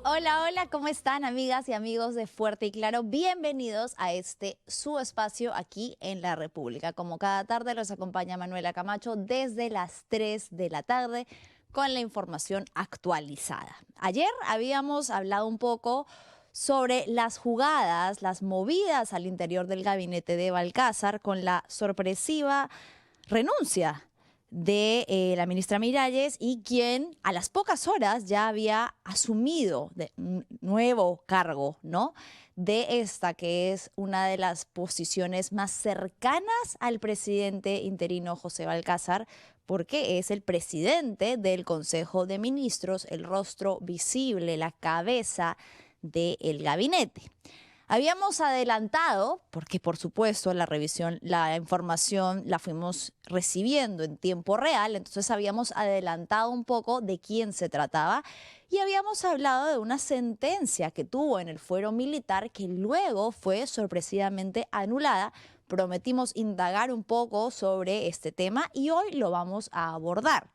Hola, hola, ¿cómo están amigas y amigos de Fuerte y Claro? Bienvenidos a su espacio aquí en La República. Como cada tarde los acompaña Manuela Camacho desde las 3 de la tarde con la información actualizada. Ayer habíamos hablado un poco sobre las jugadas, las movidas al interior del gabinete de Balcázar con la sorpresiva renuncia de la ministra Miralles, y quien a las pocas horas ya había asumido un nuevo cargo, ¿no? De esta que es una de las posiciones más cercanas al presidente interino José Balcázar, porque es el presidente del Consejo de Ministros, el rostro visible, la cabeza del gabinete. Habíamos adelantado, porque por supuesto la revisión, la información la fuimos recibiendo en tiempo real, entonces habíamos adelantado un poco de quién se trataba y habíamos hablado de una sentencia que tuvo en el fuero militar que luego fue sorpresivamente anulada. Prometimos indagar un poco sobre este tema y hoy lo vamos a abordar.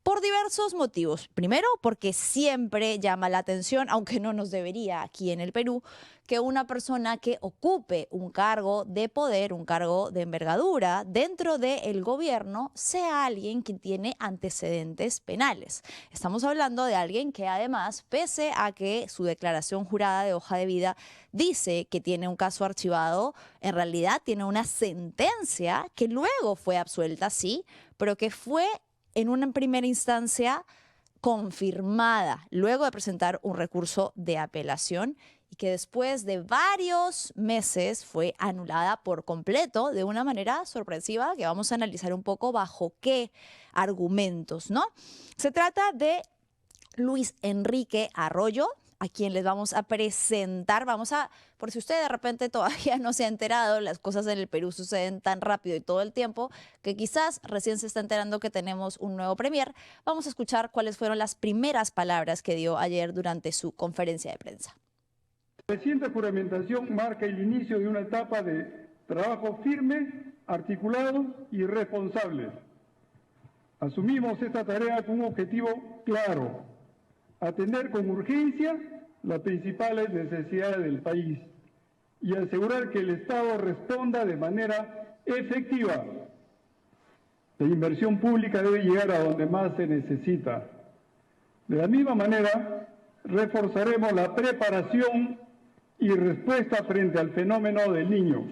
Por diversos motivos. Primero, porque siempre llama la atención, aunque no nos debería aquí en el Perú, que una persona que ocupe un cargo de poder, un cargo de envergadura dentro del gobierno, sea alguien que tiene antecedentes penales. Estamos hablando de alguien que además, pese a que su declaración jurada de hoja de vida dice que tiene un caso archivado, en realidad tiene una sentencia que luego fue absuelta, sí, pero que fue en una primera instancia confirmada, luego de presentar un recurso de apelación y que después de varios meses fue anulada por completo de una manera sorpresiva que vamos a analizar un poco bajo qué argumentos, ¿no? Se trata de Luis Enrique Arroyo, a quien les vamos a presentar. Por si usted de repente todavía no se ha enterado, las cosas en el Perú suceden tan rápido y todo el tiempo que quizás recién se está enterando que tenemos un nuevo premier. Vamos a escuchar cuáles fueron las primeras palabras que dio ayer durante su conferencia de prensa. La reciente juramentación marca el inicio de una etapa de trabajo firme, articulado y responsable. Asumimos esta tarea con un objetivo claro: atender con urgencia las principales necesidades del país y asegurar que el Estado responda de manera efectiva. La inversión pública debe llegar a donde más se necesita. De la misma manera, reforzaremos la preparación y respuesta frente al fenómeno del Niño,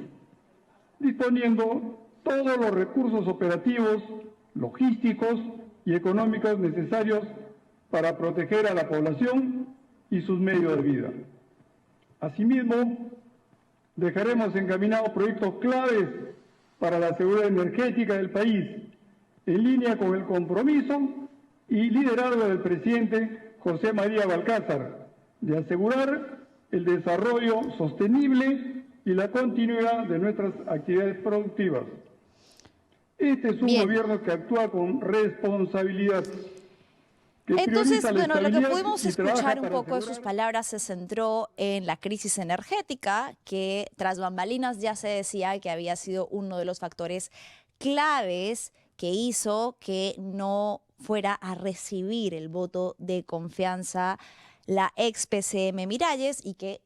disponiendo todos los recursos operativos, logísticos y económicos necesarios para proteger a la población y sus medios de vida. Asimismo, dejaremos encaminados proyectos claves para la seguridad energética del país, en línea con el compromiso y liderazgo del presidente José María Balcázar de asegurar el desarrollo sostenible y la continuidad de nuestras actividades productivas. Este es un gobierno que actúa con responsabilidad. Entonces, bueno, lo que pudimos escuchar un poco de sus palabras se centró en la crisis energética, que tras bambalinas ya se decía que había sido uno de los factores claves que hizo que no fuera a recibir el voto de confianza la ex PCM Miralles, y que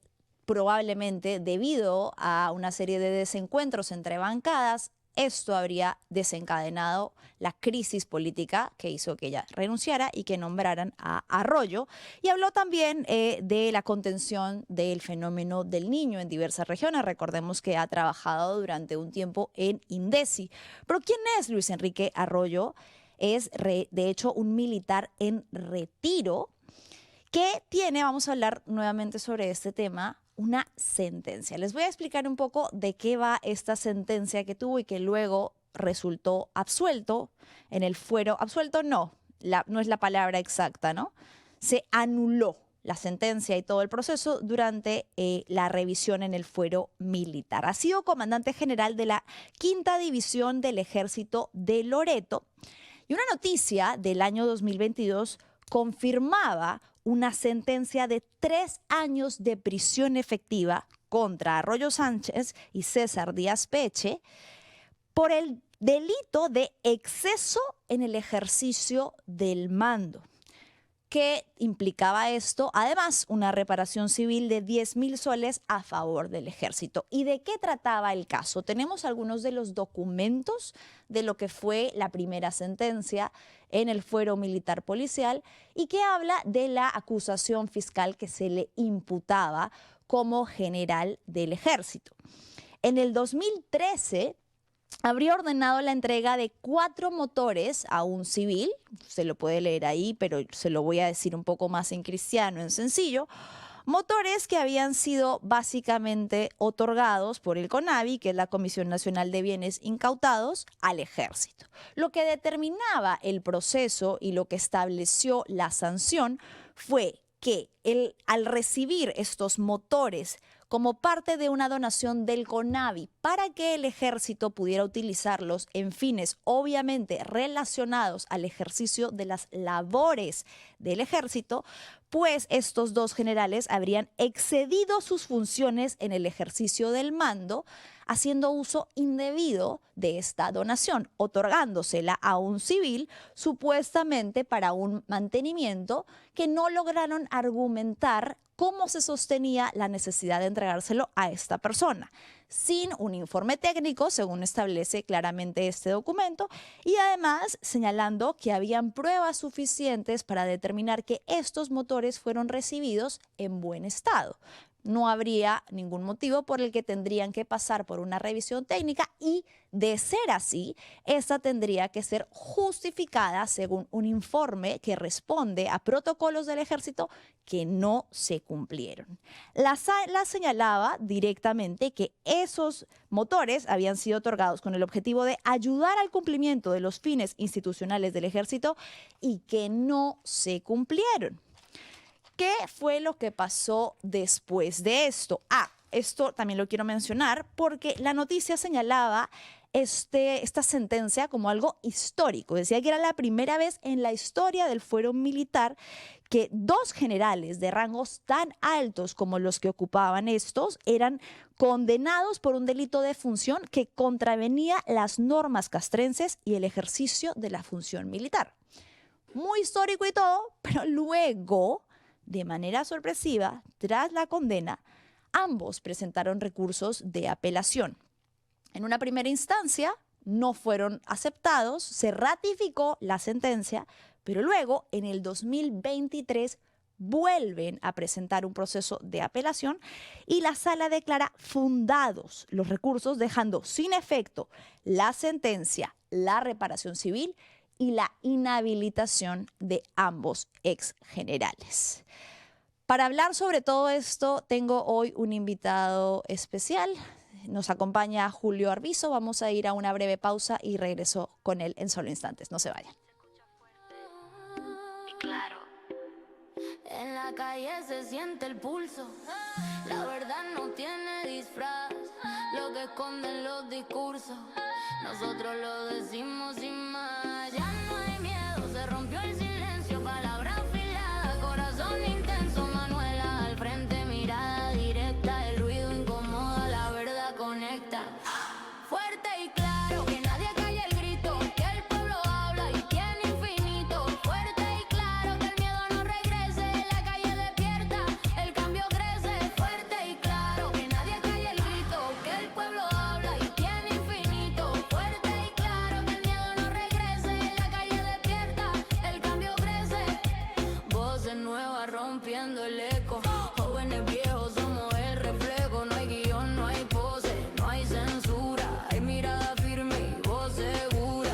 probablemente debido a una serie de desencuentros entre bancadas, esto habría desencadenado la crisis política que hizo que ella renunciara y que nombraran a Arroyo. Y habló también de la contención del fenómeno del Niño en diversas regiones. Recordemos que ha trabajado durante un tiempo en INDECI. Pero ¿quién es Luis Enrique Arroyo? Es de hecho un militar en retiro que tiene, vamos a hablar nuevamente sobre este tema, una sentencia. Les voy a explicar un poco de qué va esta sentencia que tuvo y que luego resultó absuelto en el fuero. Absuelto no es la palabra exacta, ¿no? Se anuló la sentencia y todo el proceso durante la revisión en el fuero militar. Ha sido comandante general de la 5ª División del Ejército de Loreto, y una noticia del año 2022 confirmaba una sentencia de 3 años de prisión efectiva contra Arroyo Sánchez y César Díaz Peche por el delito de exceso en el ejercicio del mando. que implicaba esto, además, una reparación civil de 10.000 soles a favor del ejército. ¿Y de qué trataba el caso? Tenemos algunos de los documentos de lo que fue la primera sentencia en el fuero militar policial y que habla de la acusación fiscal que se le imputaba como general del ejército. En el 2013, habría ordenado la entrega de 4 motores a un civil, se lo puede leer ahí, pero se lo voy a decir un poco más en cristiano, en sencillo, motores que habían sido básicamente otorgados por el CONAVI, que es la Comisión Nacional de Bienes Incautados, al ejército. Lo que determinaba el proceso y lo que estableció la sanción fue que al recibir estos motores como parte de una donación del CONAVI para que el ejército pudiera utilizarlos en fines obviamente relacionados al ejercicio de las labores del ejército, pues estos 2 generales habrían excedido sus funciones en el ejercicio del mando, haciendo uso indebido de esta donación, otorgándosela a un civil supuestamente para un mantenimiento que no lograron argumentar cómo se sostenía la necesidad de entregárselo a esta persona, sin un informe técnico, según establece claramente este documento, y además señalando que habían pruebas suficientes para determinar que estos motores fueron recibidos en buen estado. No habría ningún motivo por el que tendrían que pasar por una revisión técnica y, de ser así, esta tendría que ser justificada según un informe que responde a protocolos del ejército que no se cumplieron. La señalaba directamente que esos motores habían sido otorgados con el objetivo de ayudar al cumplimiento de los fines institucionales del ejército y que no se cumplieron. ¿Qué fue lo que pasó después de esto? Esto también lo quiero mencionar porque la noticia señalaba esta sentencia como algo histórico. Decía que era la primera vez en la historia del fuero militar que 2 generales de rangos tan altos como los que ocupaban estos eran condenados por un delito de función que contravenía las normas castrenses y el ejercicio de la función militar. Muy histórico y todo, pero luego, de manera sorpresiva, tras la condena, ambos presentaron recursos de apelación. En una primera instancia no fueron aceptados, se ratificó la sentencia, pero luego, en el 2023, vuelven a presentar un proceso de apelación y la sala declara fundados los recursos, dejando sin efecto la sentencia, la reparación civil y la inhabilitación de ambos exgenerales. Para hablar sobre todo esto, tengo hoy un invitado especial. Nos acompaña Julio Arvizo. Vamos a ir a una breve pausa y regreso con él en solo instantes. No se vayan. Y claro, en la calle se siente el pulso. La verdad no tiene disfraz. Lo que esconden los discursos, nosotros lo decimos sin más. Ya no hay miedo, se rompió el silencio. Palabra afilada, corazón intenso. Manuela al frente, mirada directa. El ruido incomoda, la verdad conecta. Fuerte y claro, que nadie calle el grito. Que el pueblo habla y tiene infinito. Fuerte y claro, que el miedo no regrese. La calle despierta, el cambio crece. Fuerte y claro, que nadie calle el grito. Que el pueblo habla y tiene infinito. Fuerte y claro, que el miedo no regrese. La calle despierta, el cambio crece. Voces nuevas rompiendo el eco. Jóvenes viejos somos el reflejo. No hay guión, no hay pose, no hay censura. Hay mirada firme y voz segura.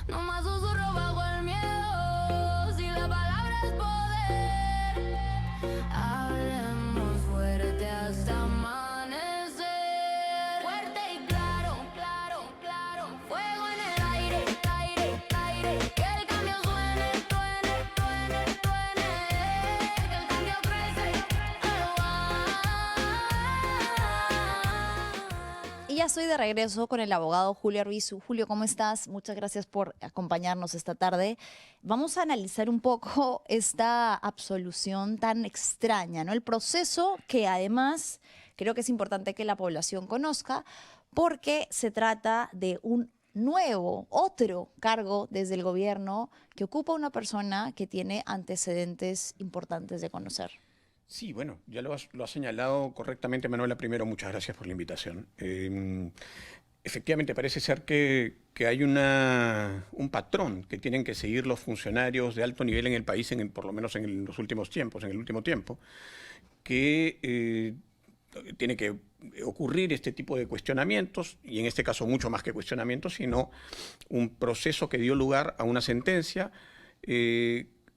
No más susurro bajo el miedo. Si la palabra es poder, hablemos fuerte hasta amanecer. Fuerte y claro, claro, claro. Fuego en el aire, aire, aire. Que el cambio suene, suene, suene, suene. Que el cambio crece. Y ya estoy de regreso con el abogado Julio Arvizo. Julio, ¿cómo estás? Muchas gracias por acompañarnos esta tarde. Vamos a analizar un poco esta absolución tan extraña, ¿no? El proceso que además creo que es importante que la población conozca porque se trata de un nuevo, otro cargo desde el gobierno que ocupa una persona que tiene antecedentes importantes de conocer. Sí, bueno, ya lo has señalado correctamente, Manuela. Primero, muchas gracias por la invitación. Efectivamente, parece ser que hay un patrón que tienen que seguir los funcionarios de alto nivel en el país, por lo menos en los últimos tiempos, en el último tiempo, que tiene que ocurrir este tipo de cuestionamientos, y en este caso mucho más que cuestionamientos, sino un proceso que dio lugar a una sentencia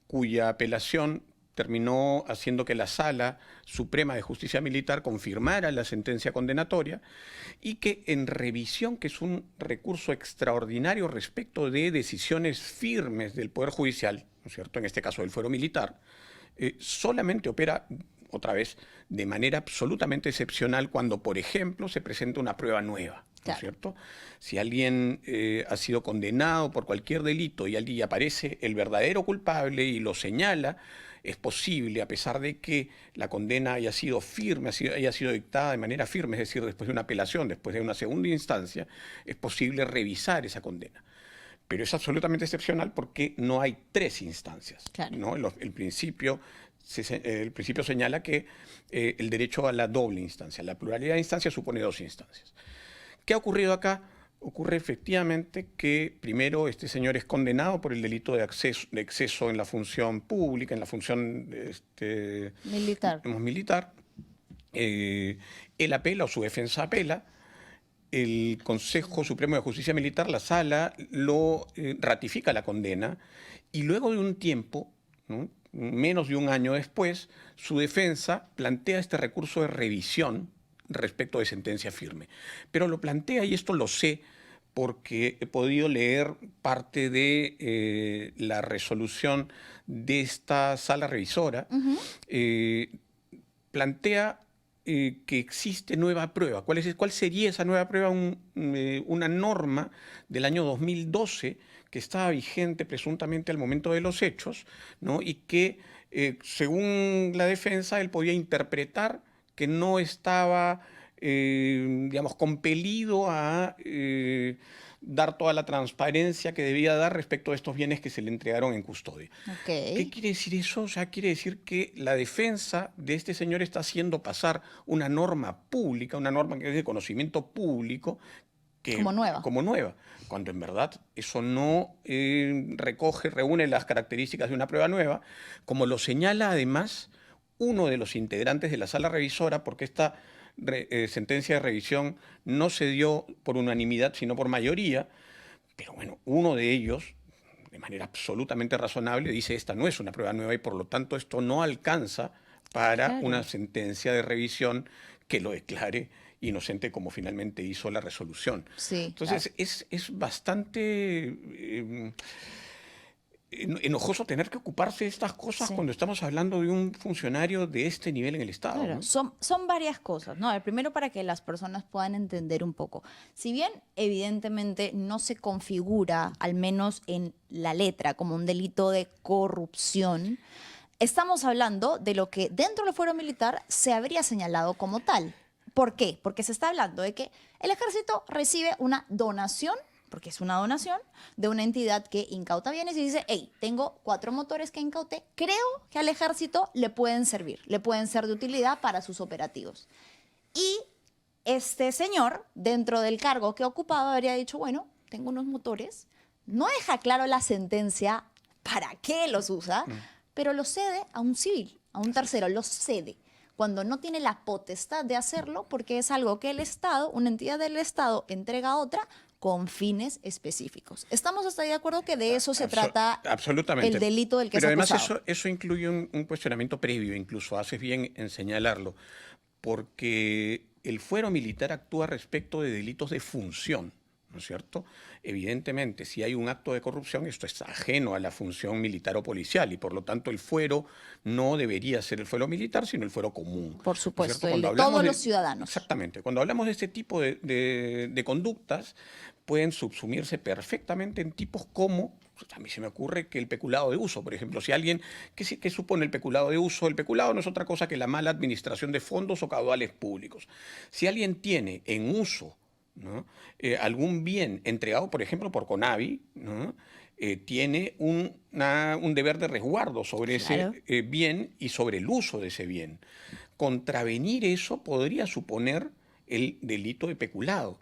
cuya apelación terminó haciendo que la Sala Suprema de Justicia Militar confirmara la sentencia condenatoria y que en revisión, que es un recurso extraordinario respecto de decisiones firmes del Poder Judicial, ¿no es cierto?, en este caso del fuero militar, solamente opera, otra vez, de manera absolutamente excepcional cuando, por ejemplo, se presenta una prueba nueva. ¿No es cierto? Si alguien ha sido condenado por cualquier delito y allí aparece el verdadero culpable y lo señala, es posible, a pesar de que la condena haya sido firme, haya sido dictada de manera firme, es decir, después de una apelación, después de una segunda instancia, es posible revisar esa condena. Pero es absolutamente excepcional porque no hay tres instancias. Claro. ¿No? El principio señala que el derecho a la doble instancia, la pluralidad de instancias supone dos instancias. ¿Qué ha ocurrido acá? Ocurre efectivamente que primero este señor es condenado por el delito de exceso en la función pública, en la función militar. Él apela o su defensa apela. El Consejo Supremo de Justicia Militar, la Sala, lo ratifica la condena y luego de un tiempo, ¿no?, menos de un año después, su defensa plantea este recurso de revisión respecto de sentencia firme. Pero lo plantea, y esto lo sé porque he podido leer parte de la resolución de esta sala revisora, plantea que existe nueva prueba. ¿Cuál sería esa nueva prueba? Una norma del año 2012 que estaba vigente presuntamente al momento de los hechos, ¿no?, y que, según la defensa, él podía interpretar que no estaba, digamos, compelido a dar toda la transparencia que debía dar respecto a estos bienes que se le entregaron en custodia. Okay. ¿Qué quiere decir eso? O sea, quiere decir que la defensa de este señor está haciendo pasar una norma pública, una norma que es de conocimiento público, como nueva, cuando en verdad eso no reúne las características de una prueba nueva, como lo señala además uno de los integrantes de la sala revisora, porque esta sentencia de revisión no se dio por unanimidad, sino por mayoría, pero bueno, uno de ellos, de manera absolutamente razonable, dice esta no es una prueba nueva y por lo tanto esto no alcanza para una sentencia de revisión que lo declare inocente, como finalmente hizo la resolución. Sí, entonces, es bastante enojoso tener que ocuparse de estas cosas cuando estamos hablando de un funcionario de este nivel en el Estado. Claro, ¿no? son varias cosas, ¿no? Primero, para que las personas puedan entender un poco. Si bien evidentemente no se configura, al menos en la letra, como un delito de corrupción, estamos hablando de lo que dentro del fuero militar se habría señalado como tal. ¿Por qué? Porque se está hablando de que el ejército recibe una donación, porque es una donación, de una entidad que incauta bienes y dice, hey, tengo 4 motores que incauté, creo que al ejército le pueden servir, le pueden ser de utilidad para sus operativos. Y este señor, dentro del cargo que ocupaba, habría dicho, bueno, tengo unos motores, no deja claro la sentencia para qué los usa, pero los cede a un civil, a un tercero, los cede, cuando no tiene la potestad de hacerlo, porque es algo que el Estado, una entidad del Estado, entrega a otra con fines específicos. ¿Estamos hasta ahí de acuerdo que de eso se trata absolutamente. El delito del que Pero es además acusado? eso incluye un cuestionamiento previo, incluso haces bien en señalarlo, porque el fuero militar actúa respecto de delitos de función, ¿no es cierto? Evidentemente, si hay un acto de corrupción, esto es ajeno a la función militar o policial y por lo tanto el fuero no debería ser el fuero militar, sino el fuero común. Por supuesto, ¿no es el de todos los ciudadanos. Exactamente. Cuando hablamos de este tipo de conductas, pueden subsumirse perfectamente en tipos como, a mí se me ocurre que el peculado de uso, por ejemplo, si alguien, ¿qué supone el peculado de uso? El peculado no es otra cosa que la mala administración de fondos o caudales públicos. Si alguien tiene en uso ¿no? Algún bien entregado, por ejemplo, por CONAVI, ¿no? Tiene un deber de resguardo sobre Claro. ese bien y sobre el uso de ese bien. Contravenir eso podría suponer el delito de peculado.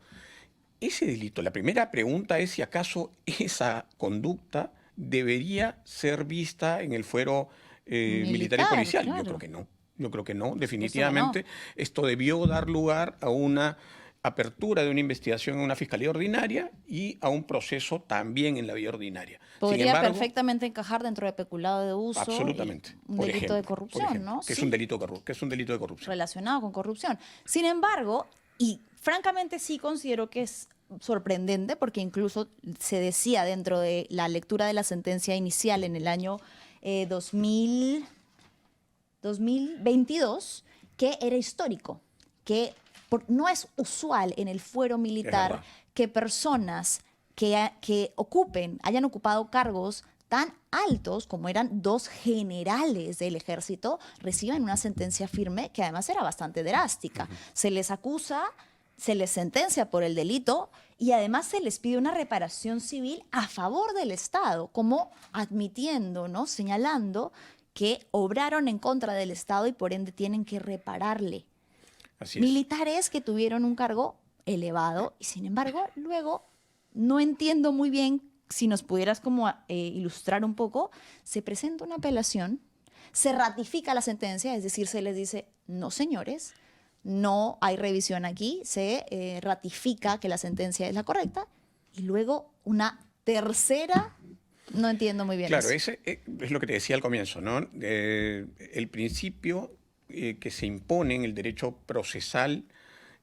Ese delito, la primera pregunta es si acaso esa conducta debería ser vista en el fuero militar y Militar, policial. claro. Yo creo que no. Yo creo que no. Supuesto que Definitivamente esto debió dar lugar a una apertura de una investigación en una fiscalía ordinaria y a un proceso también en la vía ordinaria. Sin Podría embargo, perfectamente encajar dentro de peculado de uso. absolutamente. Un Por delito de ejemplo, corrupción, ¿no? Que es Sí, un delito de corrupción. relacionado con corrupción. Sin embargo, y francamente sí considero que es sorprendente, porque incluso se decía dentro de la lectura de la sentencia inicial en el año 2022, que era histórico, que no es usual en el fuero Es militar verdad. que personas que hayan ocupado cargos tan altos como eran 2 generales del ejército, reciban una sentencia firme que además era bastante drástica. Se les acusa, se les sentencia por el delito y además se les pide una reparación civil a favor del Estado, como admitiendo, ¿no? Señalando que obraron en contra del Estado y por ende tienen que repararle. Así es. Militares que tuvieron un cargo elevado y sin embargo luego no entiendo muy bien, si nos pudieras como ilustrar un poco, se presenta una apelación, se ratifica la sentencia, es decir, se les dice, no señores, no hay revisión aquí, se ratifica que la sentencia es la correcta y luego una tercera, no entiendo muy bien Claro, eso. ese es lo que te decía al comienzo, ¿no? El principio que se impone en el derecho procesal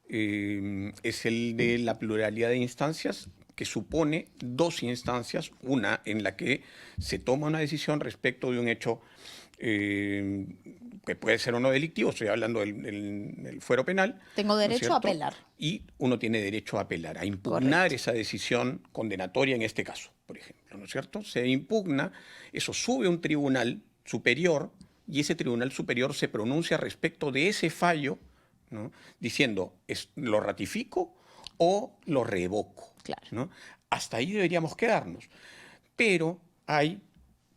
es el de la pluralidad de instancias, que supone 2 instancias, una en la que se toma una decisión respecto de un hecho que puede ser o no delictivo, estoy hablando del fuero penal. Tengo ¿no es derecho a cierto? apelar. Y uno tiene derecho a apelar, a impugnar Correcto. esa decisión condenatoria en este caso, por ejemplo, ¿no es cierto? Se impugna, eso sube a un tribunal superior y ese tribunal superior se pronuncia respecto de ese fallo, ¿no? Diciendo, ¿lo ratifico o lo revoco? Claro. ¿No? Hasta ahí deberíamos quedarnos. Pero hay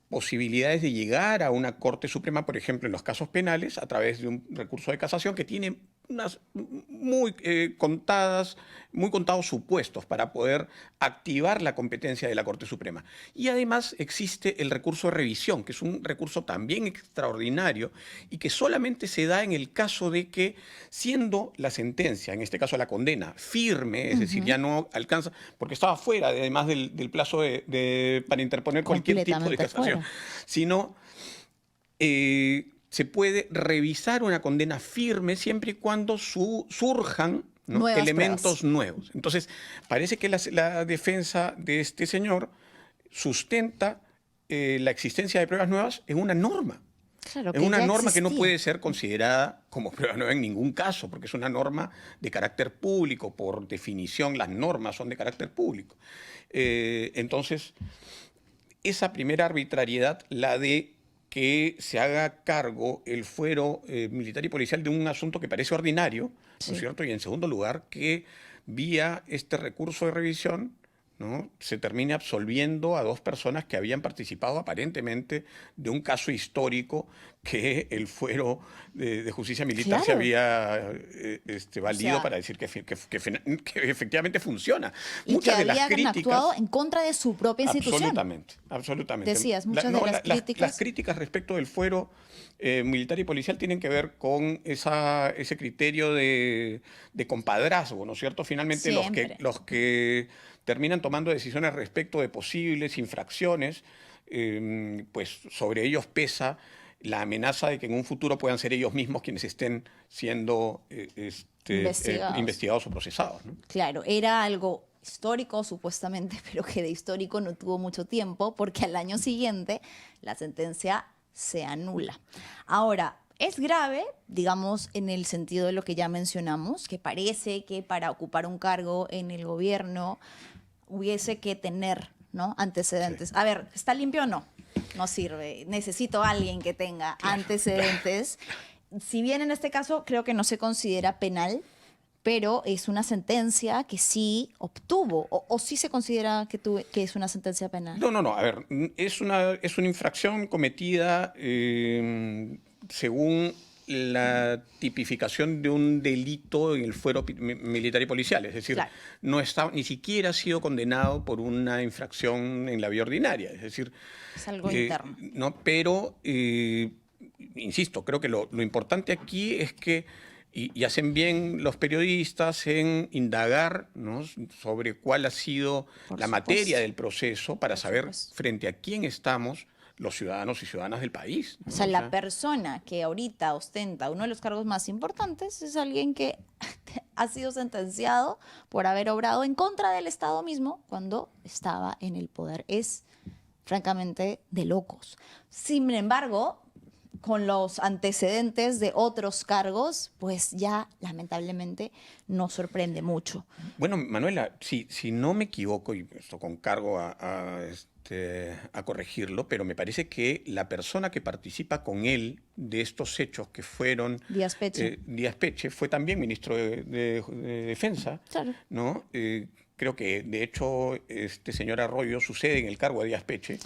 posibilidades de llegar a una Corte Suprema, por ejemplo, en los casos penales, a través de un recurso de casación que tiene unas muy contados supuestos para poder activar la competencia de la Corte Suprema. Y además existe el recurso de revisión, que es un recurso también extraordinario y que solamente se da en el caso de que, siendo la sentencia, en este caso la condena, firme, es decir, ya no alcanza, porque estaba fuera además del plazo para interponer cualquier tipo de Completamente casación, fuera. sino se puede revisar una condena firme siempre y cuando surjan, ¿no? Nuevas elementos pruebas. nuevos. Entonces, parece que la defensa de este señor sustenta la existencia de pruebas nuevas en una norma. Claro, Es una ya norma que no existía. puede ser considerada como prueba nueva en ningún caso, porque es una norma de carácter público. Por definición, las normas son de carácter público. Entonces, esa primera arbitrariedad, la de que se haga cargo el fuero militar y policial de un asunto que parece ordinario, ¿no es cierto? Y en segundo lugar, que vía este recurso de revisión, ¿no? Se termine absolviendo a 2 personas que habían participado aparentemente de un caso histórico que el fuero de justicia militar se Claro. había valido O sea, para decir que efectivamente funciona. Y Muchas que de las habían críticas... actuado en contra de su propia institución. Absolutamente, absolutamente. Decías, muchas de las críticas- Las críticas respecto del fuero militar y policial tienen que ver con ese criterio de compadrazgo, ¿no es cierto? Finalmente Siempre. los que terminan tomando decisiones respecto de posibles infracciones, pues sobre ellos pesa la amenaza de que en un futuro puedan ser ellos mismos quienes estén siendo investigados o procesados, ¿no? Claro, era algo histórico supuestamente, pero que de histórico no tuvo mucho tiempo porque al año siguiente la sentencia se anula. Ahora, es grave, digamos, en el sentido de lo que ya mencionamos, que parece que para ocupar un cargo en el gobierno hubiese que tener, ¿no? antecedentes. Sí. A ver, ¿está limpio o no? No sirve. Necesito a alguien que tenga antecedentes. Si bien en este caso creo que no se considera penal, pero es una sentencia que sí obtuvo, o sí se considera que es una sentencia penal. No. A ver, es una infracción cometida según la tipificación de un delito en el fuero militar y policial. Es decir, Claro. ni siquiera ha sido condenado por una infracción en la vía ordinaria. Es decir, Es algo interno. no, pero, insisto, creo que lo importante aquí es que, y hacen bien los periodistas en indagar, ¿no?, sobre cuál ha sido Por la supuesto. materia del proceso para saber supuesto. frente a quién estamos los ciudadanos y ciudadanas del país, ¿no? O sea, la persona que ahorita ostenta uno de los cargos más importantes es alguien que ha sido sentenciado por haber obrado en contra del Estado mismo cuando estaba en el poder. Es francamente de locos. Sin embargo, con los antecedentes de otros cargos, pues ya lamentablemente no sorprende mucho. Bueno, Manuela, si no me equivoco, y esto con cargo a corregirlo, pero me parece que la persona que participa con él de estos hechos que fueron... Díaz Peche. Díaz Peche fue también ministro de Defensa, Claro. ¿no? Creo que, de hecho, este señor Arroyo sucede en el cargo a Díaz Peche,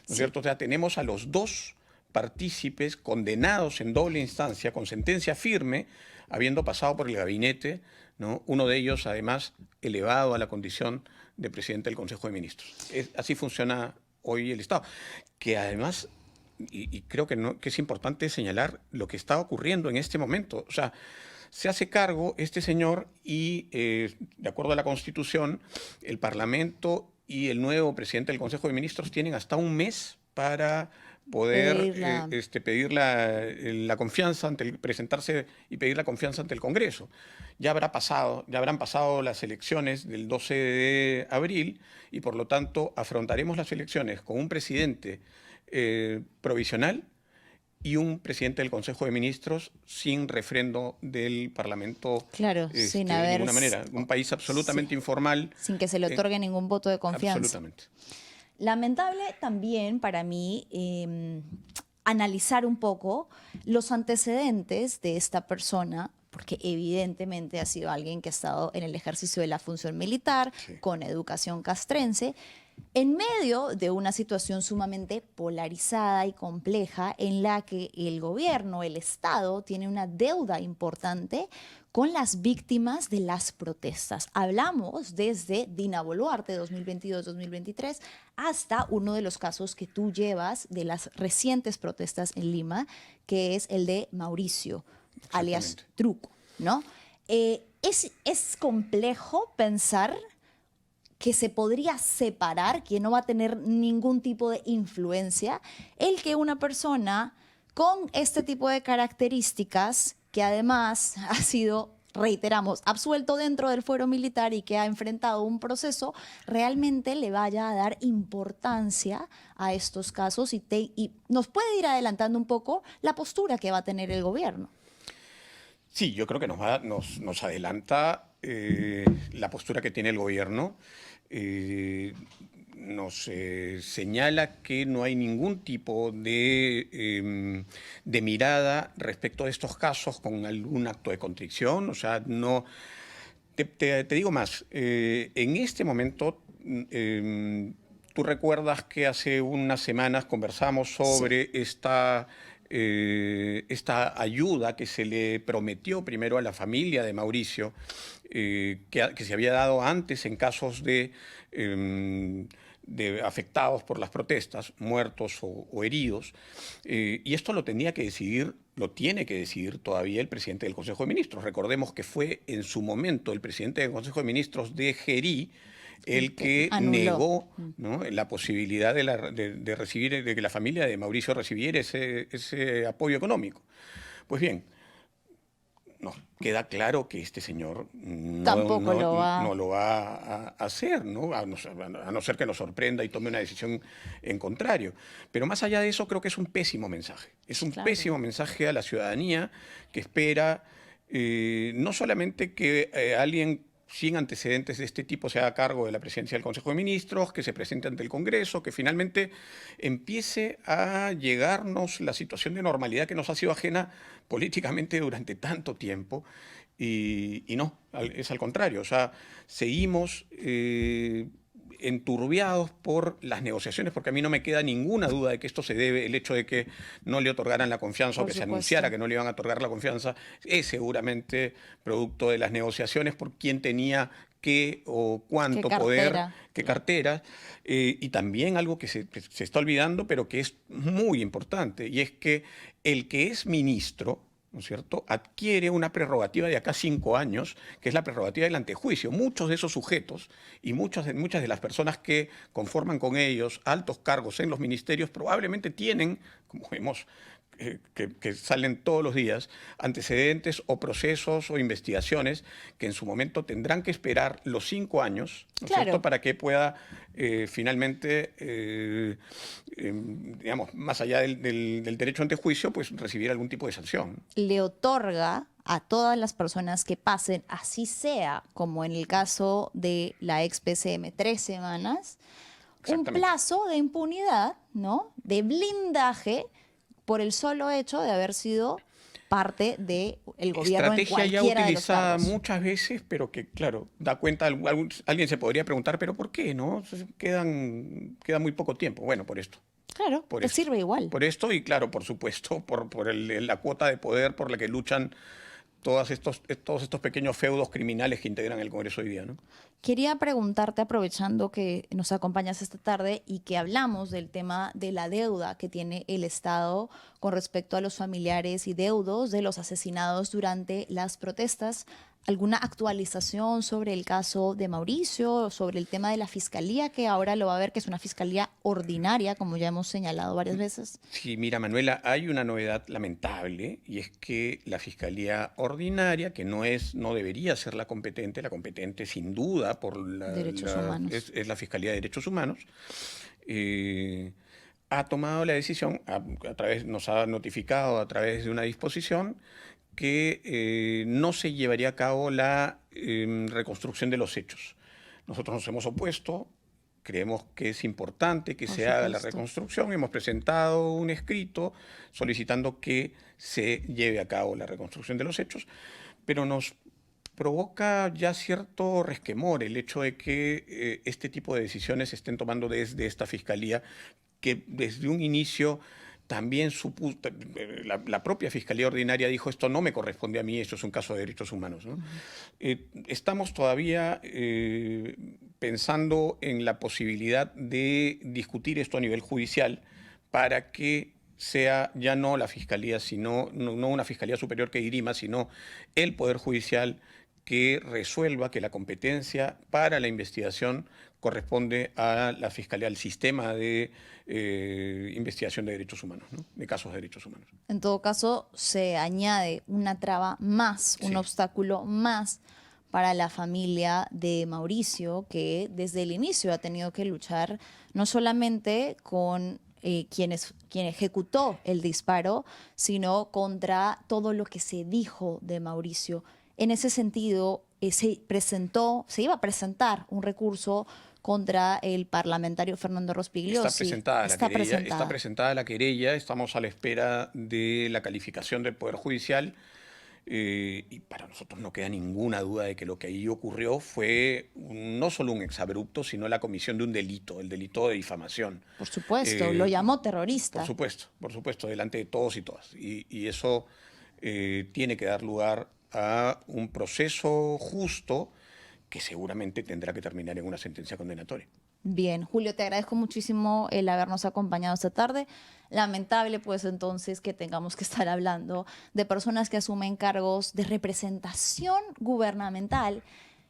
¿no es cierto? O sea, tenemos a los dos partícipes condenados en doble instancia, con sentencia firme, habiendo pasado por el gabinete, ¿no? Uno de ellos, además, elevado a la condición de presidente del Consejo de Ministros. Así funciona hoy el Estado. Que además, y creo que es importante señalar lo que está ocurriendo en este momento. O sea, se hace cargo este señor y, de acuerdo a la Constitución, el Parlamento y el nuevo presidente del Consejo de Ministros tienen hasta un mes para poder pedir la confianza presentarse y pedir la confianza ante el Congreso. Ya habrán pasado las elecciones del 12 de abril y por lo tanto afrontaremos las elecciones con un presidente provisional y un presidente del Consejo de Ministros sin refrendo del Parlamento. Claro, sin de haber... ninguna manera. Un país absolutamente informal. Sin que se le otorgue ningún voto de confianza. Absolutamente. Lamentable también para mí analizar un poco los antecedentes de esta persona, porque evidentemente ha sido alguien que ha estado en el ejercicio de la función militar, Sí. con educación castrense, en medio de una situación sumamente polarizada y compleja en la que el gobierno, el Estado, tiene una deuda importante con las víctimas de las protestas. Hablamos desde Dina Boluarte 2022-2023 hasta uno de los casos que tú llevas de las recientes protestas en Lima, que es el de Mauricio, alias Exactamente. Truco, ¿no? Es complejo pensar que se podría separar, que no va a tener ningún tipo de influencia, el que una persona con este tipo de características, que además ha sido, reiteramos, absuelto dentro del fuero militar y que ha enfrentado un proceso, realmente le vaya a dar importancia a estos casos y nos puede ir adelantando un poco la postura que va a tener el gobierno. Sí, yo creo que nos adelanta la postura que tiene el gobierno. Nos señala que no hay ningún tipo de mirada respecto de estos casos con algún acto de contrición. O sea, no. Te digo más. En este momento, tú recuerdas que hace unas semanas conversamos sobre esta ayuda que se le prometió primero a la familia de Mauricio, que se había dado antes en casos de afectados por las protestas, muertos o heridos, y esto lo tiene que decidir todavía el presidente del Consejo de Ministros. Recordemos que fue en su momento el presidente del Consejo de Ministros de Gerí el que anuló. negó, ¿no?, la posibilidad de recibir, de que la familia de Mauricio recibiera ese apoyo económico. Pues bien, nos queda claro que este señor Tampoco no lo va a hacer, ¿no? A no ser que nos sorprenda y tome una decisión en contrario. Pero más allá de eso, creo que es un pésimo mensaje. Es un Claro. pésimo mensaje a la ciudadanía que espera no solamente que alguien sin antecedentes de este tipo se haga cargo de la presidencia del Consejo de Ministros, que se presente ante el Congreso, que finalmente empiece a llegarnos la situación de normalidad que nos ha sido ajena políticamente durante tanto tiempo. Y no, es al contrario, o sea, seguimos enturbiados por las negociaciones, porque a mí no me queda ninguna duda de que esto se debe, el hecho de que no le otorgaran la confianza o que se anunciara que no le iban a otorgar la confianza, es seguramente producto de las negociaciones por quién tenía qué o cuánto poder, qué cartera, y también algo que se está olvidando, pero que es muy importante, y es que el que es ministro, ¿no es cierto?, adquiere una prerrogativa de acá 5 años, que es la prerrogativa del antejuicio. Muchos de esos sujetos y muchas de las personas que conforman con ellos altos cargos en los ministerios probablemente tienen, como vemos que salen todos los días, antecedentes o procesos o investigaciones que en su momento tendrán que esperar los 5 años, ¿no es cierto?, para que pueda finalmente, digamos, más allá del derecho ante juicio, pues recibir algún tipo de sanción. Le otorga a todas las personas que pasen, así sea, como en el caso de la ex PCM, 3 semanas, un plazo de impunidad, ¿no?, de blindaje, por el solo hecho de haber sido parte del gobierno en cualquiera ya utilizada de los cargos. muchas veces, pero que, claro, da cuenta, alguien se podría preguntar, ¿pero por qué, no? Queda muy poco tiempo. Bueno, por esto. Claro, te sirve igual. Por esto y, claro, por supuesto, por la cuota de poder por la que luchan todos estos pequeños feudos criminales que integran el Congreso hoy día, ¿no? Quería preguntarte, aprovechando que nos acompañas esta tarde y que hablamos del tema de la deuda que tiene el Estado con respecto a los familiares y deudos de los asesinados durante las protestas, ¿alguna actualización sobre el caso de Mauricio, sobre el tema de la fiscalía, que ahora lo va a ver, que es una fiscalía ordinaria, como ya hemos señalado varias veces? Sí, mira, Manuela, hay una novedad lamentable, y es que la fiscalía ordinaria, que no debería ser la competente sin duda por Derechos humanos. Es la Fiscalía de Derechos Humanos, ha tomado la decisión, nos ha notificado a través de una disposición que no se llevaría a cabo la reconstrucción de los hechos. Nosotros nos hemos opuesto, creemos que es importante que se haga la reconstrucción, hemos presentado un escrito solicitando que se lleve a cabo la reconstrucción de los hechos, pero nos provoca ya cierto resquemor el hecho de que este tipo de decisiones se estén tomando desde esta fiscalía, que desde un inicio también la propia Fiscalía Ordinaria dijo: esto no me corresponde a mí, esto es un caso de derechos humanos, ¿no? Estamos todavía pensando en la posibilidad de discutir esto a nivel judicial para que sea ya no la Fiscalía, no una Fiscalía Superior que dirima, sino el Poder Judicial que resuelva que la competencia para la investigación corresponde a la Fiscalía, al sistema de investigación de derechos humanos, ¿no?, de casos de derechos humanos. En todo caso, se añade una traba más, un obstáculo más para la familia de Mauricio, que desde el inicio ha tenido que luchar no solamente con quien ejecutó el disparo, sino contra todo lo que se dijo de Mauricio. En ese sentido, se iba a presentar un recurso contra el parlamentario Fernando Rospigliosi. Está presentada la querella, estamos a la espera de la calificación del Poder Judicial, y para nosotros no queda ninguna duda de que lo que ahí ocurrió fue no solo un exabrupto, sino la comisión de un delito, el delito de difamación. Por supuesto, lo llamó terrorista. Por supuesto, delante de todos y todas. Y eso tiene que dar lugar a un proceso justo que seguramente tendrá que terminar en una sentencia condenatoria. Bien, Julio, te agradezco muchísimo el habernos acompañado esta tarde. Lamentable, pues, entonces, que tengamos que estar hablando de personas que asumen cargos de representación gubernamental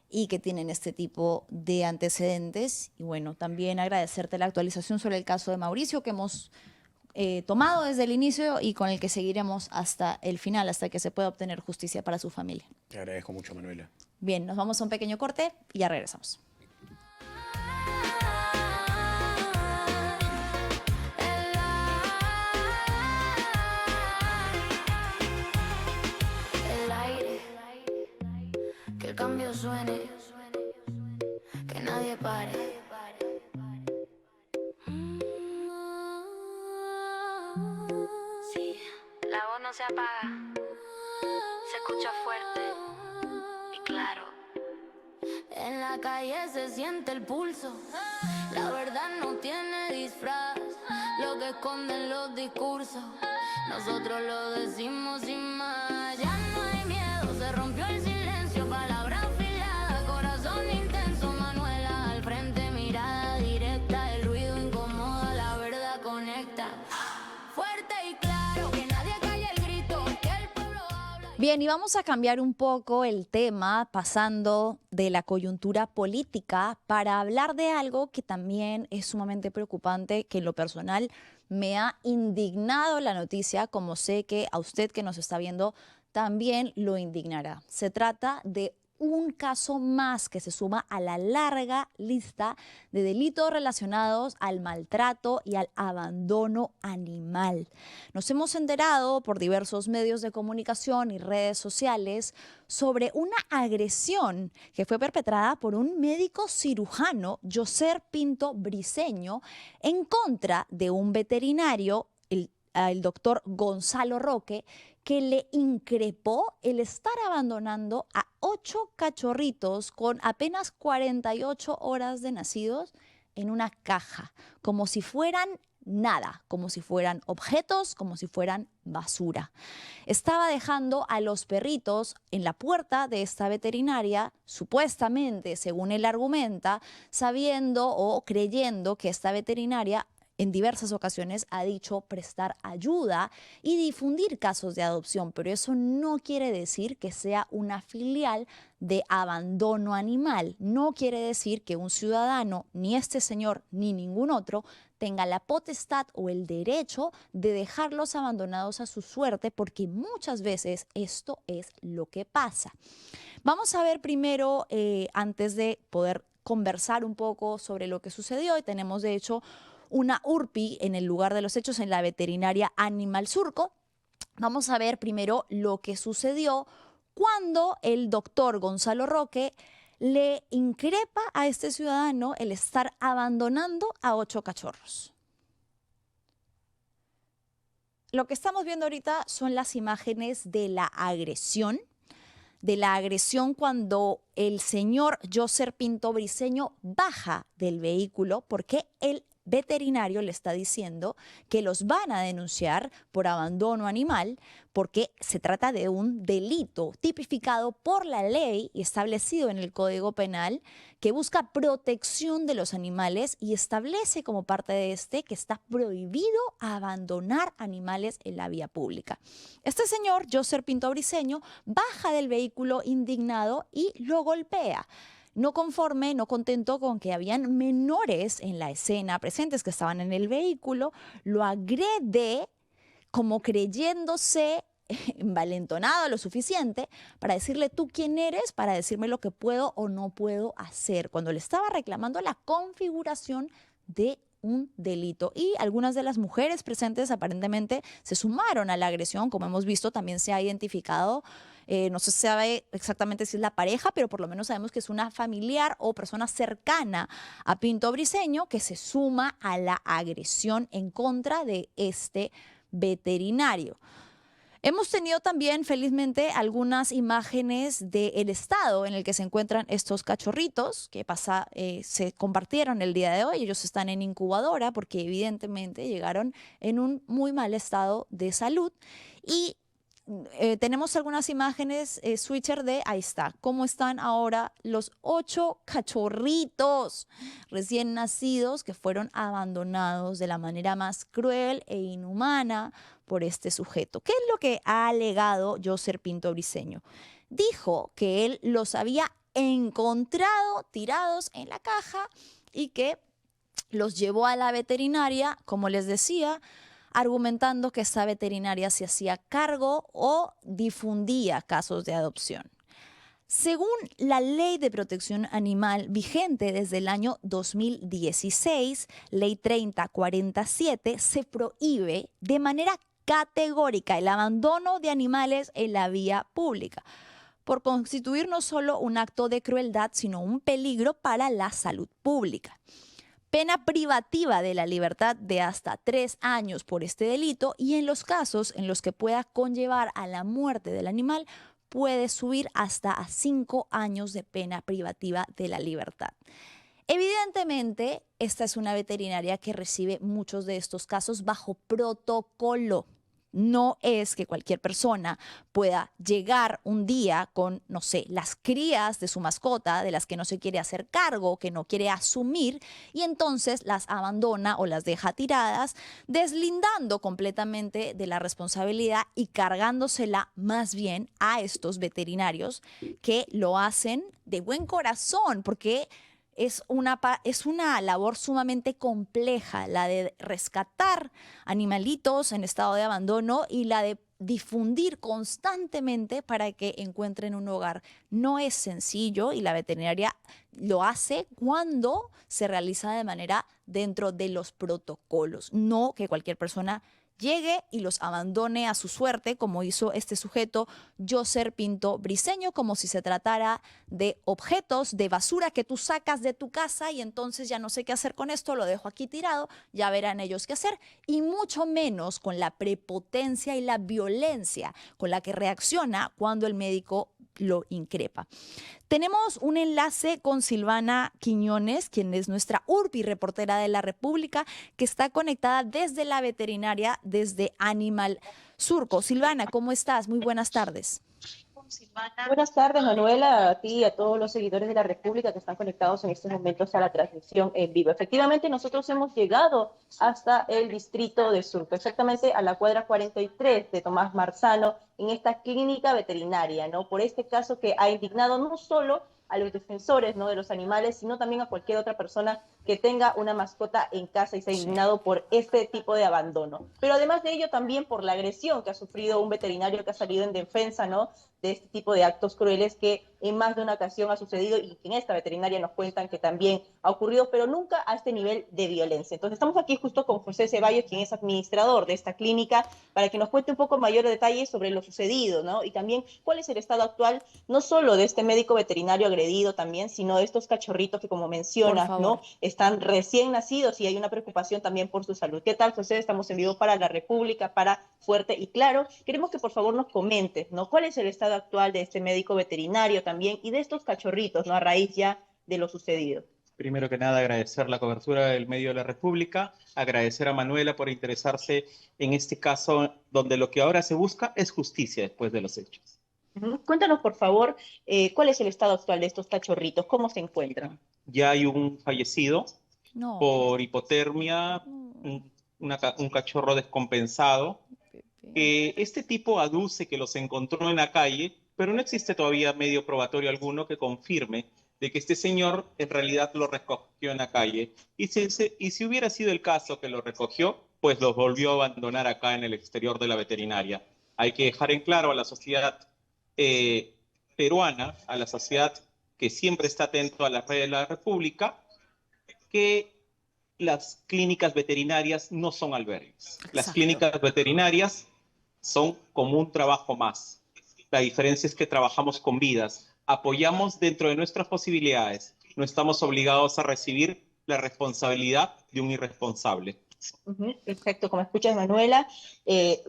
y que tienen este tipo de antecedentes. Y bueno, también agradecerte la actualización sobre el caso de Mauricio, que hemos tomado desde el inicio y con el que seguiremos hasta el final, hasta que se pueda obtener justicia para su familia. Te agradezco mucho, Manuela. Bien, nos vamos a un pequeño corte y ya regresamos. El aire, que el cambio suene. pare. Sí, la voz no se apaga, se escucha fuerte y claro. En la calle se siente el pulso, la verdad no tiene disfraz, lo que esconden los discursos, nosotros lo decimos sin más. Ya no hay miedo, se rompió el silencio, palabra afilada, corazón intenso, Manuela al frente, mirada directa, el ruido incomoda, la verdad conecta. Fuerte y claro, que nadie calle el grito, que el pueblo habla. Bien, y vamos a cambiar un poco el tema, pasando de la coyuntura política para hablar de algo que también es sumamente preocupante, que en lo personal me ha indignado la noticia, como sé que a usted que nos está viendo también lo indignará. Se trata de un caso más que se suma a la larga lista de delitos relacionados al maltrato y al abandono animal. Nos hemos enterado por diversos medios de comunicación y redes sociales sobre una agresión que fue perpetrada por un médico cirujano, Yoser Pinto Briceño, en contra de un veterinario, el doctor Gonzalo Roque, que le increpó el estar abandonando a 8 cachorritos con apenas 48 horas de nacidos en una caja, como si fueran nada, como si fueran objetos, como si fueran basura. Estaba dejando a los perritos en la puerta de esta veterinaria, supuestamente, según él argumenta, sabiendo o creyendo que esta veterinaria en diversas ocasiones ha dicho prestar ayuda y difundir casos de adopción, pero eso no quiere decir que sea una filial de abandono animal. No quiere decir que un ciudadano, ni este señor ni ningún otro, tenga la potestad o el derecho de dejarlos abandonados a su suerte, porque muchas veces esto es lo que pasa. Vamos a ver primero, antes de poder conversar un poco sobre lo que sucedió, y tenemos de hecho una URPI en el lugar de los hechos en la veterinaria Animal Surco. Vamos a ver primero lo que sucedió cuando el doctor Gonzalo Roque le increpa a este ciudadano el estar abandonando a 8 cachorros. Lo que estamos viendo ahorita son las imágenes de la agresión cuando el señor Yoser Pinto Briceño baja del vehículo porque el veterinario le está diciendo que los van a denunciar por abandono animal porque se trata de un delito tipificado por la ley y establecido en el Código Penal que busca protección de los animales y establece como parte de este que está prohibido abandonar animales en la vía pública. Este señor, Yoser Pinto Briceño, baja del vehículo indignado y lo golpea. No conforme, no contento con que habían menores en la escena presentes que estaban en el vehículo, lo agrede como creyéndose envalentonado lo suficiente para decirle tú quién eres, para decirme lo que puedo o no puedo hacer, cuando le estaba reclamando la configuración de un delito. Y algunas de las mujeres presentes aparentemente se sumaron a la agresión, como hemos visto, también se ha identificado. No se sabe exactamente si es la pareja, pero por lo menos sabemos que es una familiar o persona cercana a Pinto Briceño que se suma a la agresión en contra de este veterinario. Hemos tenido también, felizmente, algunas imágenes del estado en el que se encuentran estos cachorritos que se compartieron el día de hoy. Ellos están en incubadora porque evidentemente llegaron en un muy mal estado de salud. Y tenemos algunas imágenes, switcher, de, ahí está, cómo están ahora los 8 cachorritos recién nacidos que fueron abandonados de la manera más cruel e inhumana por este sujeto. ¿Qué es lo que ha alegado Yoser Pinto Briceño? Dijo que él los había encontrado tirados en la caja y que los llevó a la veterinaria, como les decía, argumentando que esta veterinaria se hacía cargo o difundía casos de adopción. Según la Ley de Protección Animal vigente desde el año 2016, Ley 3047, se prohíbe de manera categórica el abandono de animales en la vía pública. por constituir no solo un acto de crueldad, sino un peligro para la salud pública. Pena privativa de la libertad de hasta 3 años por este delito, y en los casos en los que pueda conllevar a la muerte del animal, puede subir hasta a 5 años de pena privativa de la libertad. Evidentemente, esta es una veterinaria que recibe muchos de estos casos bajo protocolo. No es que cualquier persona pueda llegar un día con, no sé, las crías de su mascota, de las que no se quiere hacer cargo, que no quiere asumir, y entonces las abandona o las deja tiradas, deslindando completamente de la responsabilidad y cargándosela más bien a estos veterinarios que lo hacen de buen corazón, porque es una labor sumamente compleja, la de rescatar animalitos en estado de abandono y la de difundir constantemente para que encuentren un hogar. No es sencillo, y la veterinaria lo hace cuando se realiza de manera dentro de los protocolos, no que cualquier persona llegue y los abandone a su suerte, como hizo este sujeto, Yoser Pinto Briceño, como si se tratara de objetos de basura que tú sacas de tu casa y entonces ya no sé qué hacer con esto, lo dejo aquí tirado, ya verán ellos qué hacer, y mucho menos con la prepotencia y la violencia con la que reacciona cuando el médico lo increpa. Tenemos un enlace con Silvana Quiñones, quien es nuestra URPI, reportera de La República, que está conectada desde la veterinaria, desde Animal Surco. Silvana, ¿cómo estás? Muy buenas tardes. Buenas tardes, Manuela, a ti y a todos los seguidores de La República que están conectados en estos momentos a la transmisión en vivo. Efectivamente, nosotros hemos llegado hasta el distrito de Surco, exactamente a la cuadra 43 de Tomás Marzano, en esta clínica veterinaria, ¿no? Por este caso que ha indignado no solo a los defensores, ¿no?, de los animales, sino también a cualquier otra persona que tenga una mascota en casa y se ha indignado por este tipo de abandono. Pero además de ello, también por la agresión que ha sufrido un veterinario que ha salido en defensa, ¿no?, de este tipo de actos crueles que en más de una ocasión ha sucedido y que en esta veterinaria nos cuentan que también ha ocurrido, pero nunca a este nivel de violencia. Entonces estamos aquí justo con José Ceballos, quien es administrador de esta clínica, para que nos cuente un poco mayor detalle sobre lo sucedido, ¿no?, y también cuál es el estado actual, no solo de este médico veterinario agredido también, sino de estos cachorritos que, como mencionas, ¿no?, están recién nacidos y hay una preocupación también por su salud. ¿Qué tal, José? Estamos en vivo para La República, para Fuerte y Claro. Queremos que por favor nos comentes, ¿no?, cuál es el estado actual de este médico veterinario también y de estos cachorritos, ¿no?, a raíz ya de lo sucedido. Primero que nada, agradecer la cobertura del medio de La República, agradecer a Manuela por interesarse en este caso donde lo que ahora se busca es justicia después de los hechos. Cuéntanos, por favor, cuál es el estado actual de estos cachorritos, cómo se encuentran. Ya hay un fallecido por hipotermia, No. un cachorro descompensado. Este tipo aduce que los encontró en la calle, pero no existe todavía medio probatorio alguno que confirme de que este señor en realidad lo recogió en la calle. Y si hubiera sido el caso que lo recogió, pues los volvió a abandonar acá en el exterior de la veterinaria. Hay que dejar en claro a la sociedad peruana, a la sociedad que siempre está atento a la red de La República, que las clínicas veterinarias no son albergues. Las clínicas veterinarias son como un trabajo más. La diferencia es que trabajamos con vidas, apoyamos dentro de nuestras posibilidades, no estamos obligados a recibir la responsabilidad de un irresponsable. Perfecto, como escuchas, Manuela,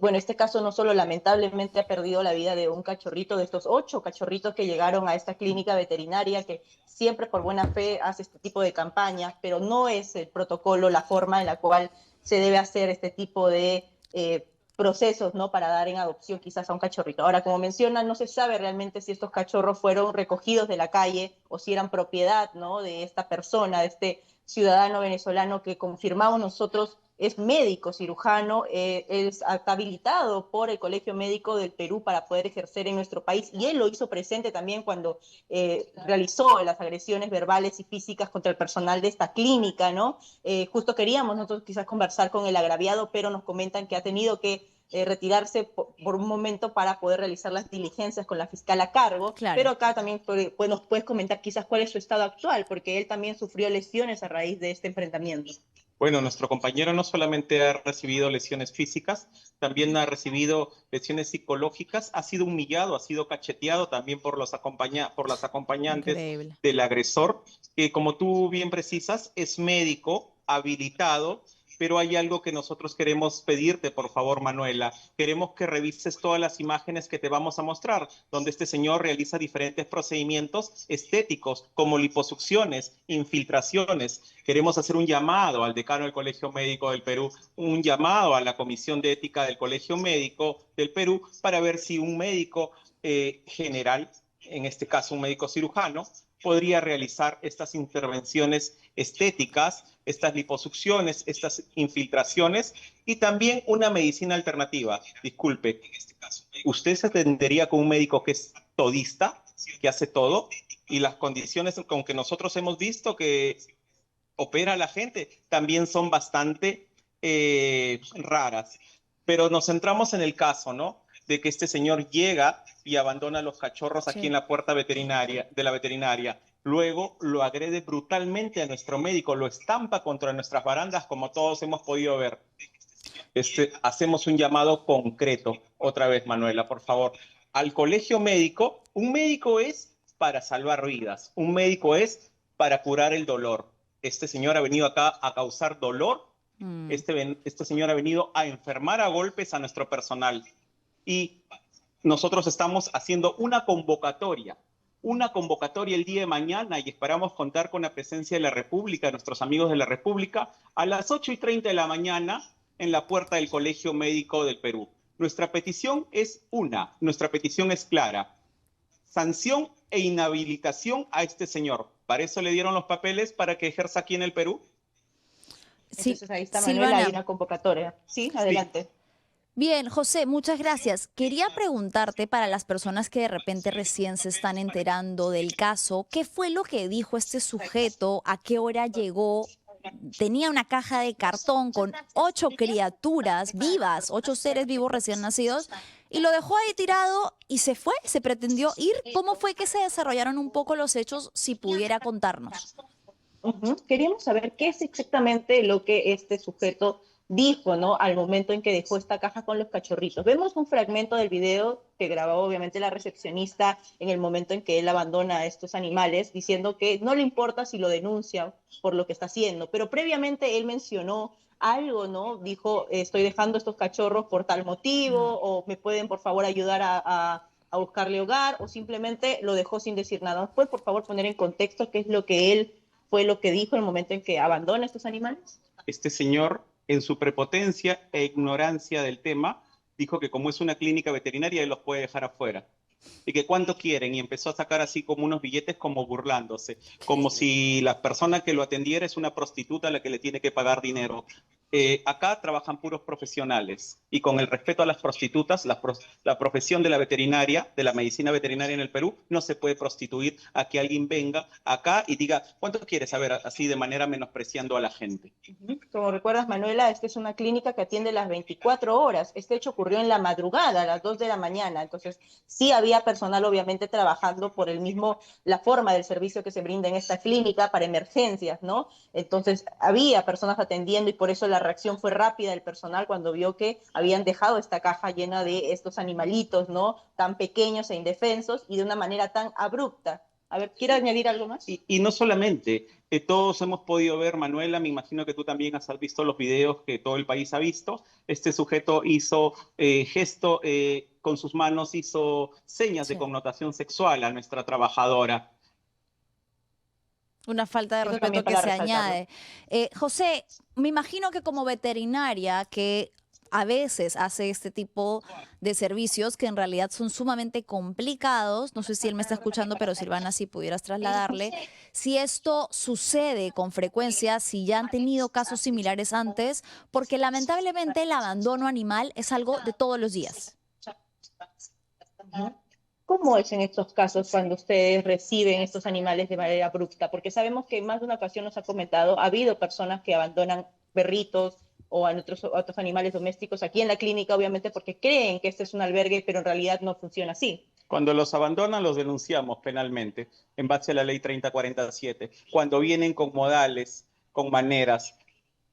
bueno, este caso no solo lamentablemente ha perdido la vida de un cachorrito, de estos 8 cachorritos que llegaron a esta clínica veterinaria, que siempre por buena fe hace este tipo de campañas, pero no es el protocolo, la forma en la cual se debe hacer este tipo de procesos, ¿no?, para dar en adopción quizás a un cachorrito. Ahora, como mencionan, no se sabe realmente si estos cachorros fueron recogidos de la calle o si eran propiedad, ¿no?, de esta persona, de este ciudadano venezolano que confirmamos nosotros es médico cirujano, está habilitado por el Colegio Médico del Perú para poder ejercer en nuestro país, y él lo hizo presente también cuando realizó las agresiones verbales y físicas contra el personal de esta clínica, ¿no? Justo queríamos nosotros quizás conversar con el agraviado, pero nos comentan que ha tenido que retirarse por un momento para poder realizar las diligencias con la fiscal a cargo, pero acá también pues, nos puedes comentar quizás cuál es su estado actual, porque él también sufrió lesiones a raíz de este enfrentamiento. Bueno, nuestro compañero no solamente ha recibido lesiones físicas, también ha recibido lesiones psicológicas, ha sido humillado, ha sido cacheteado también por las acompañantes Increíble. del agresor, que como tú bien precisas, es médico habilitado, pero hay algo que nosotros queremos pedirte, por favor, Manuela. Queremos que revises todas las imágenes que te vamos a mostrar, donde este señor realiza diferentes procedimientos estéticos, como liposucciones, infiltraciones. Queremos hacer un llamado al decano del Colegio Médico del Perú, un llamado a la Comisión de Ética del Colegio Médico del Perú, para ver si un médico general, en este caso un médico cirujano, podría realizar estas intervenciones estéticas, estas liposucciones, estas infiltraciones y también una medicina alternativa. Disculpe, ¿usted se atendería con un médico que es todista, que hace todo? Y las condiciones con que nosotros hemos visto que opera a la gente también son bastante raras. Pero nos centramos en el caso, ¿no? De que este señor llega y abandona a los cachorros aquí en la puerta de la veterinaria. Luego lo agrede brutalmente a nuestro médico, lo estampa contra nuestras barandas, como todos hemos podido ver. Hacemos un llamado concreto, otra vez, Manuela, por favor, al colegio médico. Un médico es para salvar vidas, un médico es para curar el dolor. Este señor ha venido acá a causar dolor. Este señor ha venido a enfermar a golpes a nuestro personal. Y nosotros estamos haciendo una convocatoria el día de mañana, y esperamos contar con la presencia de la República, nuestros amigos de la República, a las 8:30 de la mañana en la puerta del Colegio Médico del Perú. Nuestra petición es clara: sanción e inhabilitación a este señor. Para eso le dieron los papeles, para que ejerza aquí en el Perú. Sí, Entonces ahí está, Manuela, Silvana. hay una convocatoria. Sí, adelante. Sí. Bien, José, muchas gracias. Quería preguntarte, para las personas que de repente recién se están enterando del caso, ¿qué fue lo que dijo este sujeto? ¿A qué hora llegó? Tenía una caja de cartón con 8 criaturas vivas, 8 seres vivos recién nacidos, y lo dejó ahí tirado y se fue, se pretendió ir. ¿Cómo fue que se desarrollaron un poco los hechos, si pudiera contarnos? Queríamos saber qué es exactamente lo que este sujeto dijo, ¿no? Al momento en que dejó esta caja con los cachorritos. Vemos un fragmento del video que grabó obviamente la recepcionista en el momento en que él abandona a estos animales, diciendo que no le importa si lo denuncia por lo que está haciendo, pero previamente él mencionó algo, ¿no? Dijo, estoy dejando estos cachorros por tal motivo, o me pueden por favor ayudar a buscarle hogar, o simplemente lo dejó sin decir nada. ¿Nos puede por favor poner en contexto qué es lo que él fue lo que dijo en el momento en que abandona estos animales? Este señor, en su prepotencia e ignorancia del tema, dijo que como es una clínica veterinaria, él los puede dejar afuera. Y que cuánto quieren, y empezó a sacar así como unos billetes, como burlándose, como si la persona que lo atendiera es una prostituta a la que le tiene que pagar dinero. Acá trabajan puros profesionales, y con el respeto a las prostitutas, la profesión de la veterinaria, de la medicina veterinaria en el Perú, no se puede prostituir a que alguien venga acá y diga, ¿cuánto quieres? A ver, así de manera menospreciando a la gente. Como recuerdas, Manuela, esta es una clínica que atiende las 24 horas. Este hecho ocurrió en la madrugada, a las 2 de la mañana. Entonces, sí había personal, obviamente, trabajando por la forma del servicio que se brinda en esta clínica para emergencias, ¿no? Entonces, había personas atendiendo, y por eso la reacción fue rápida del personal cuando vio que habían dejado esta caja llena de estos animalitos, ¿no? Tan pequeños e indefensos, y de una manera tan abrupta. A ver, ¿quiere añadir algo más? Y no solamente, todos hemos podido ver, Manuela, me imagino que tú también has visto los videos que todo el país ha visto. Este sujeto hizo gesto con sus manos, hizo señas de connotación sexual a nuestra trabajadora. Una falta de respeto que se añade. José, me imagino que como veterinaria que a veces hace este tipo de servicios que en realidad son sumamente complicados, no sé si él me está escuchando, pero Silvana, si pudieras trasladarle, si esto sucede con frecuencia, si ya han tenido casos similares antes, porque lamentablemente el abandono animal es algo de todos los días. ¿Cómo es en estos casos cuando ustedes reciben estos animales de manera abrupta? Porque sabemos que en más de una ocasión nos ha comentado, ha habido personas que abandonan perritos o a otros animales domésticos aquí en la clínica, obviamente porque creen que este es un albergue, pero en realidad no funciona así. Cuando los abandonan, los denunciamos penalmente, en base a la ley 3047. Cuando vienen con modales, con maneras,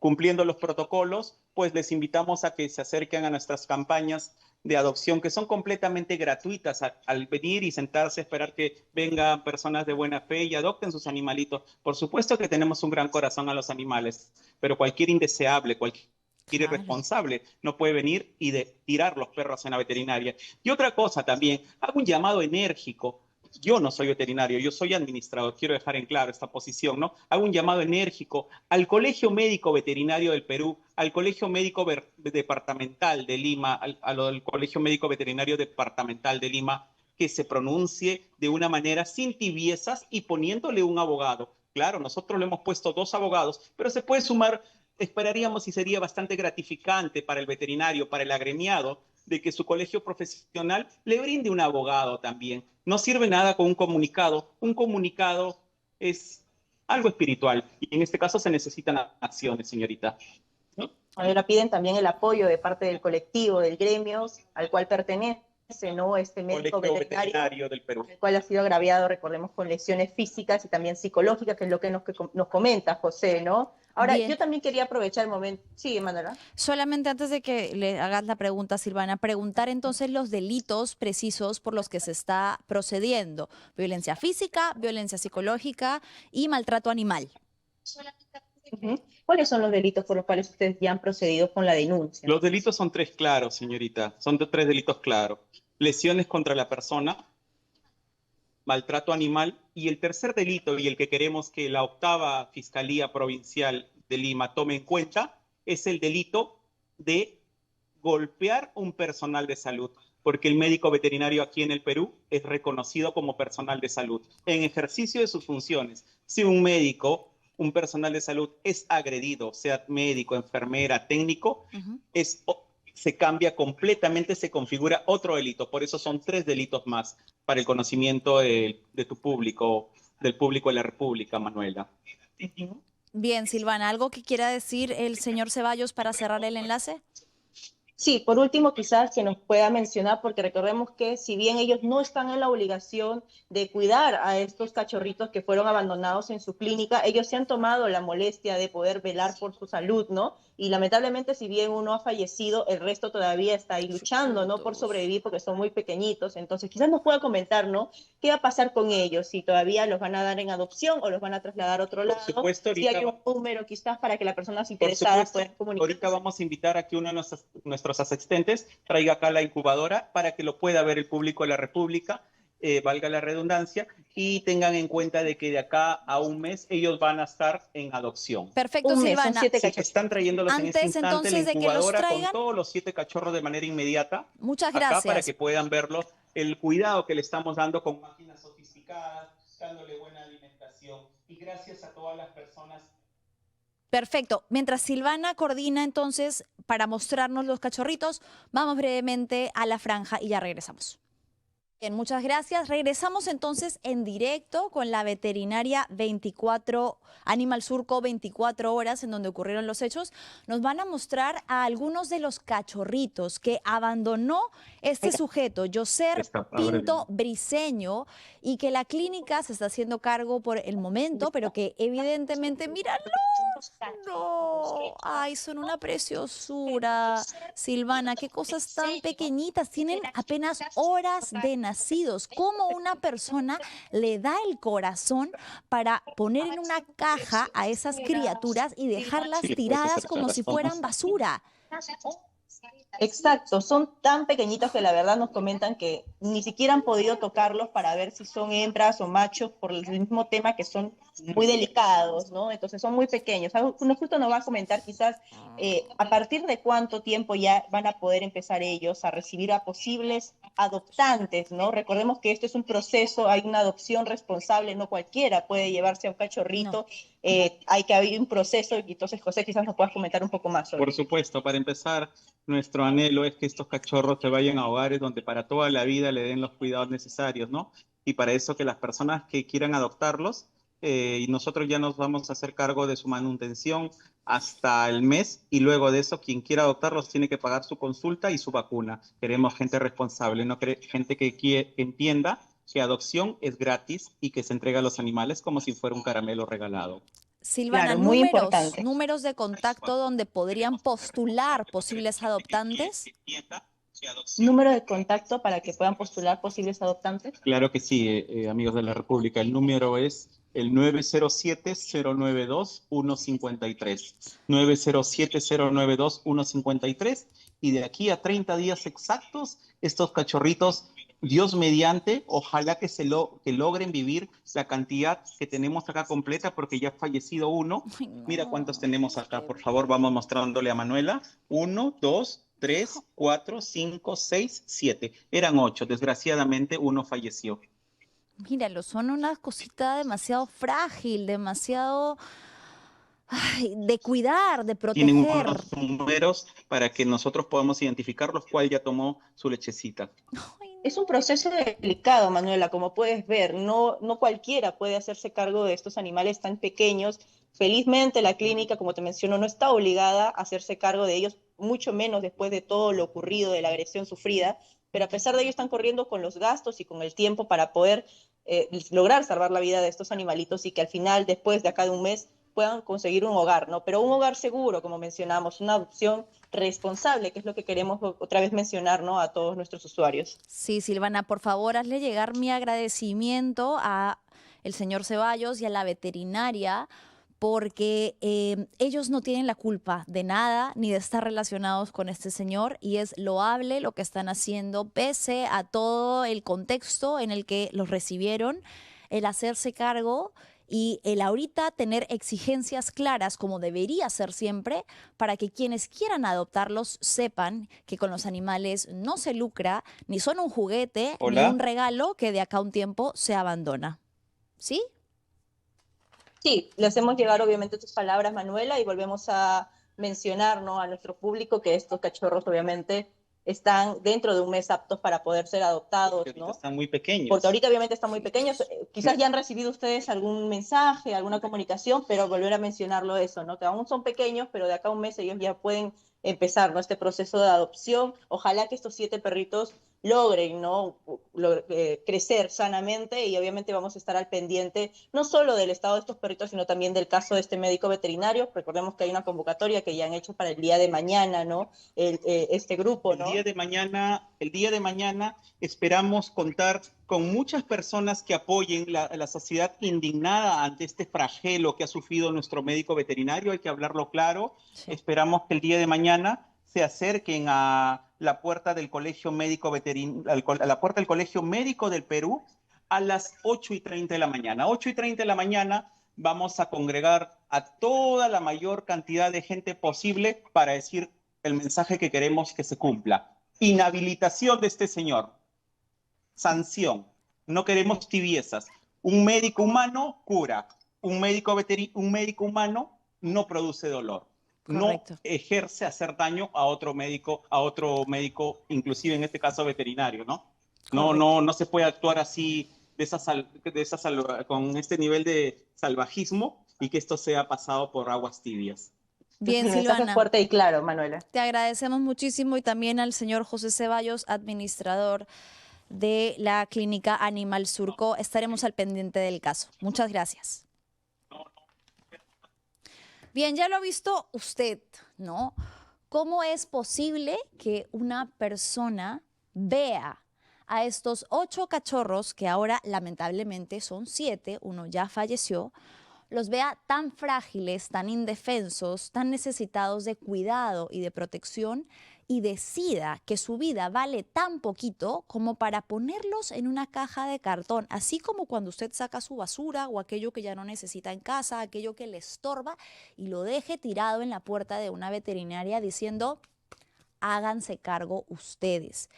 cumpliendo los protocolos, pues les invitamos a que se acerquen a nuestras campañas de adopción, que son completamente gratuitas al venir y sentarse a esperar que vengan personas de buena fe y adopten sus animalitos. Por supuesto que tenemos un gran corazón a los animales, pero cualquier indeseable, cualquier irresponsable no puede venir y tirar los perros en la veterinaria. Y otra cosa también, hago un llamado enérgico. Yo no soy veterinario, yo soy administrador, quiero dejar en claro esta posición, ¿no? Hago un llamado enérgico al Colegio Médico Veterinario del Perú, al Colegio Médico Departamental de Lima, al Colegio Médico Veterinario Departamental de Lima, que se pronuncie de una manera sin tibiezas y poniéndole un abogado. Claro, nosotros le hemos puesto 2 abogados, pero se puede sumar, esperaríamos y sería bastante gratificante para el veterinario, para el agremiado, de que su colegio profesional le brinde un abogado también. No sirve nada con un comunicado. Un comunicado es algo espiritual y en este caso se necesitan acciones, señorita. Ahora piden también el apoyo de parte del colectivo, del gremio al cual pertenece, ¿no? Este médico veterinario del Perú, el cual ha sido agraviado, recordemos, con lesiones físicas y también psicológicas, que es lo que nos comenta José, ¿no? Ahora, Bien. yo también quería aprovechar el momento. Sí, Manuela. Solamente antes de que le hagas la pregunta, Silvana, preguntar entonces los delitos precisos por los que se está procediendo. Violencia física, violencia psicológica y maltrato animal. ¿Cuáles son los delitos por los cuales ustedes ya han procedido con la denuncia? Los delitos son 3 claros, señorita. Son 3 delitos claros. Lesiones contra la persona, maltrato animal, y el tercer delito, y el que queremos que la 8ª Fiscalía Provincial de Lima tome en cuenta, es el delito de golpear un personal de salud, porque el médico veterinario aquí en el Perú es reconocido como personal de salud. En ejercicio de sus funciones, si un médico, un personal de salud es agredido, sea médico, enfermera, técnico, se cambia completamente, se configura otro delito. Por eso son 3 delitos más para el conocimiento de tu público, del público de la República, Manuela. Bien, Silvana, ¿algo que quiera decir el señor Ceballos para cerrar el enlace? Sí, por último quizás que nos pueda mencionar, porque recordemos que si bien ellos no están en la obligación de cuidar a estos cachorritos que fueron abandonados en su clínica, ellos se han tomado la molestia de poder velar por su salud, ¿no? Y lamentablemente si bien uno ha fallecido, el resto todavía está ahí luchando, ¿no? Por sobrevivir porque son muy pequeñitos. Entonces quizás nos pueda comentar, ¿no? ¿Qué va a pasar con ellos? Si todavía los van a dar en adopción o los van a trasladar a otro lado. Por supuesto, ahorita, si hay un número quizás para que las personas interesadas puedan comunicarse. Ahorita vamos a invitar a que uno de nuestros asistentes traiga acá la incubadora para que lo pueda ver el público de la República, valga la redundancia, y tengan en cuenta de que de acá a un mes ellos van a estar en adopción. Perfecto, Silvana. Están trayéndolos Antes, en este instante la incubadora con todos los 7 cachorros de manera inmediata. Muchas acá gracias. para que puedan verlo, el cuidado que le estamos dando con máquinas sofisticadas, dándole buena alimentación. Y gracias a todas las personas. Perfecto. Mientras Silvana coordina entonces para mostrarnos los cachorritos, vamos brevemente a la franja y ya regresamos. Bien, muchas gracias. Regresamos entonces en directo con la veterinaria 24, Animal Surco 24 horas, en donde ocurrieron los hechos. Nos van a mostrar a algunos de los cachorritos que abandonó este sujeto, Yoser Pinto Briceño, y que la clínica se está haciendo cargo por el momento, pero que evidentemente, míralo, no, ay, son una preciosura. Silvana, qué cosas tan pequeñitas, tienen apenas horas de nacidos. ¿Cómo una persona le da el corazón para poner en una caja a esas criaturas y dejarlas tiradas como si fueran basura? Exacto, son tan pequeñitos que la verdad nos comentan que ni siquiera han podido tocarlos para ver si son hembras o machos por el mismo tema que son muy delicados, ¿no? Entonces son muy pequeños. Justo nos va a comentar quizás a partir de cuánto tiempo ya van a poder empezar ellos a recibir a posibles adoptantes, ¿no? Recordemos que este es un proceso, hay una adopción responsable, no cualquiera puede llevarse a un cachorrito, hay que haber un proceso, y entonces José quizás nos puedas comentar un poco más sobre. Por supuesto, para empezar, nuestro anhelo es que estos cachorros se vayan a hogares donde para toda la vida le den los cuidados necesarios, ¿no? Y para eso que las personas que quieran adoptarlos, y nosotros ya nos vamos a hacer cargo de su manutención hasta el mes, y luego de eso quien quiera adoptarlos tiene que pagar su consulta y su vacuna. Queremos gente responsable, no gente que entienda que adopción es gratis y que se entrega a los animales como si fuera un caramelo regalado. Silvana, Claro, muy importante. números de contacto donde podrían postular posibles adoptantes. Número de contacto para que puedan postular posibles adoptantes. Claro que sí, amigos de la República. El número es el 907-092-153. 907-092-153. Y de aquí a 30 días exactos, estos cachorritos, Dios mediante, ojalá que que logren vivir la cantidad que tenemos acá completa, porque ya ha fallecido uno. Ay, no. Mira cuántos tenemos acá, por favor, vamos mostrándole a Manuela. 1, 2, 3, 4, 5, 6, 7. Eran 8. Desgraciadamente, uno falleció. Míralo, son una cosita demasiado frágil, demasiado de cuidar, de Tienen proteger. unos números para que nosotros podamos identificarlos, cuál ya tomó su lechecita. Es un proceso delicado, Manuela, como puedes ver, no cualquiera puede hacerse cargo de estos animales tan pequeños. Felizmente la clínica, como te menciono, no está obligada a hacerse cargo de ellos, mucho menos después de todo lo ocurrido, de la agresión sufrida, pero a pesar de ello están corriendo con los gastos y con el tiempo para poder lograr salvar la vida de estos animalitos y que al final, después de acá de un mes, puedan conseguir un hogar, ¿no? Pero un hogar seguro, como mencionamos, una adopción responsable, que es lo que queremos otra vez mencionar, ¿no? A todos nuestros usuarios. Sí, Silvana, por favor, hazle llegar mi agradecimiento a el señor Ceballos y a la veterinaria, porque ellos no tienen la culpa de nada ni de estar relacionados con este señor, y es loable lo que están haciendo pese a todo el contexto en el que los recibieron, el hacerse cargo y el ahorita tener exigencias claras, como debería ser siempre, para que quienes quieran adoptarlos sepan que con los animales no se lucra, ni son un juguete, ni un regalo que de acá a un tiempo se abandona. ¿Sí? Sí, le hacemos llegar obviamente tus palabras, Manuela, y volvemos a mencionar, ¿no?, a nuestro público que estos cachorros obviamente están dentro de un mes aptos para poder ser adoptados, ¿no? Están muy pequeños. Porque ahorita obviamente están muy pequeños. Quizás ya han recibido ustedes algún mensaje, alguna comunicación, pero volver a mencionarlo eso, ¿no? Que aún son pequeños, pero de acá a un mes ellos ya pueden empezar, ¿no?, este proceso de adopción. Ojalá que estos 7 perritos logren, ¿no?, crecer sanamente, y obviamente vamos a estar al pendiente no solo del estado de estos perritos, sino también del caso de este médico veterinario. Recordemos que hay una convocatoria que ya han hecho para el día de mañana, ¿no? Este grupo, ¿no? El día de mañana esperamos contar con muchas personas que apoyen la sociedad indignada ante este flagelo que ha sufrido nuestro médico veterinario. Hay que hablarlo claro. Sí. Esperamos que el día de mañana se acerquen a la puerta del Colegio Médico a la puerta del Colegio Médico del Perú a las 8:30 de la mañana. 8:30 de la mañana vamos a congregar a toda la mayor cantidad de gente posible para decir el mensaje que queremos que se cumpla. Inhabilitación de este señor. Sanción. No queremos tibiezas. Un médico humano cura. Un médico humano no produce dolor. Correcto. No ejerce hacer daño a otro médico, inclusive en este caso veterinario, ¿no? No se puede actuar así con este nivel de salvajismo y que esto sea pasado por aguas tibias. Bien, Silvana. Fuerte y claro, Manuela. Te agradecemos muchísimo, y también al señor José Ceballos, administrador de la clínica Animal Surco. Estaremos al pendiente del caso. Muchas gracias. Bien, ya lo ha visto usted, ¿no? ¿Cómo es posible que una persona vea a estos 8 cachorros, que ahora lamentablemente son 7, uno ya falleció, los vea tan frágiles, tan indefensos, tan necesitados de cuidado y de protección, y decida que su vida vale tan poquito como para ponerlos en una caja de cartón? Así como cuando usted saca su basura o aquello que ya no necesita en casa, aquello que le estorba, y lo deje tirado en la puerta de una veterinaria diciendo: háganse cargo ustedes.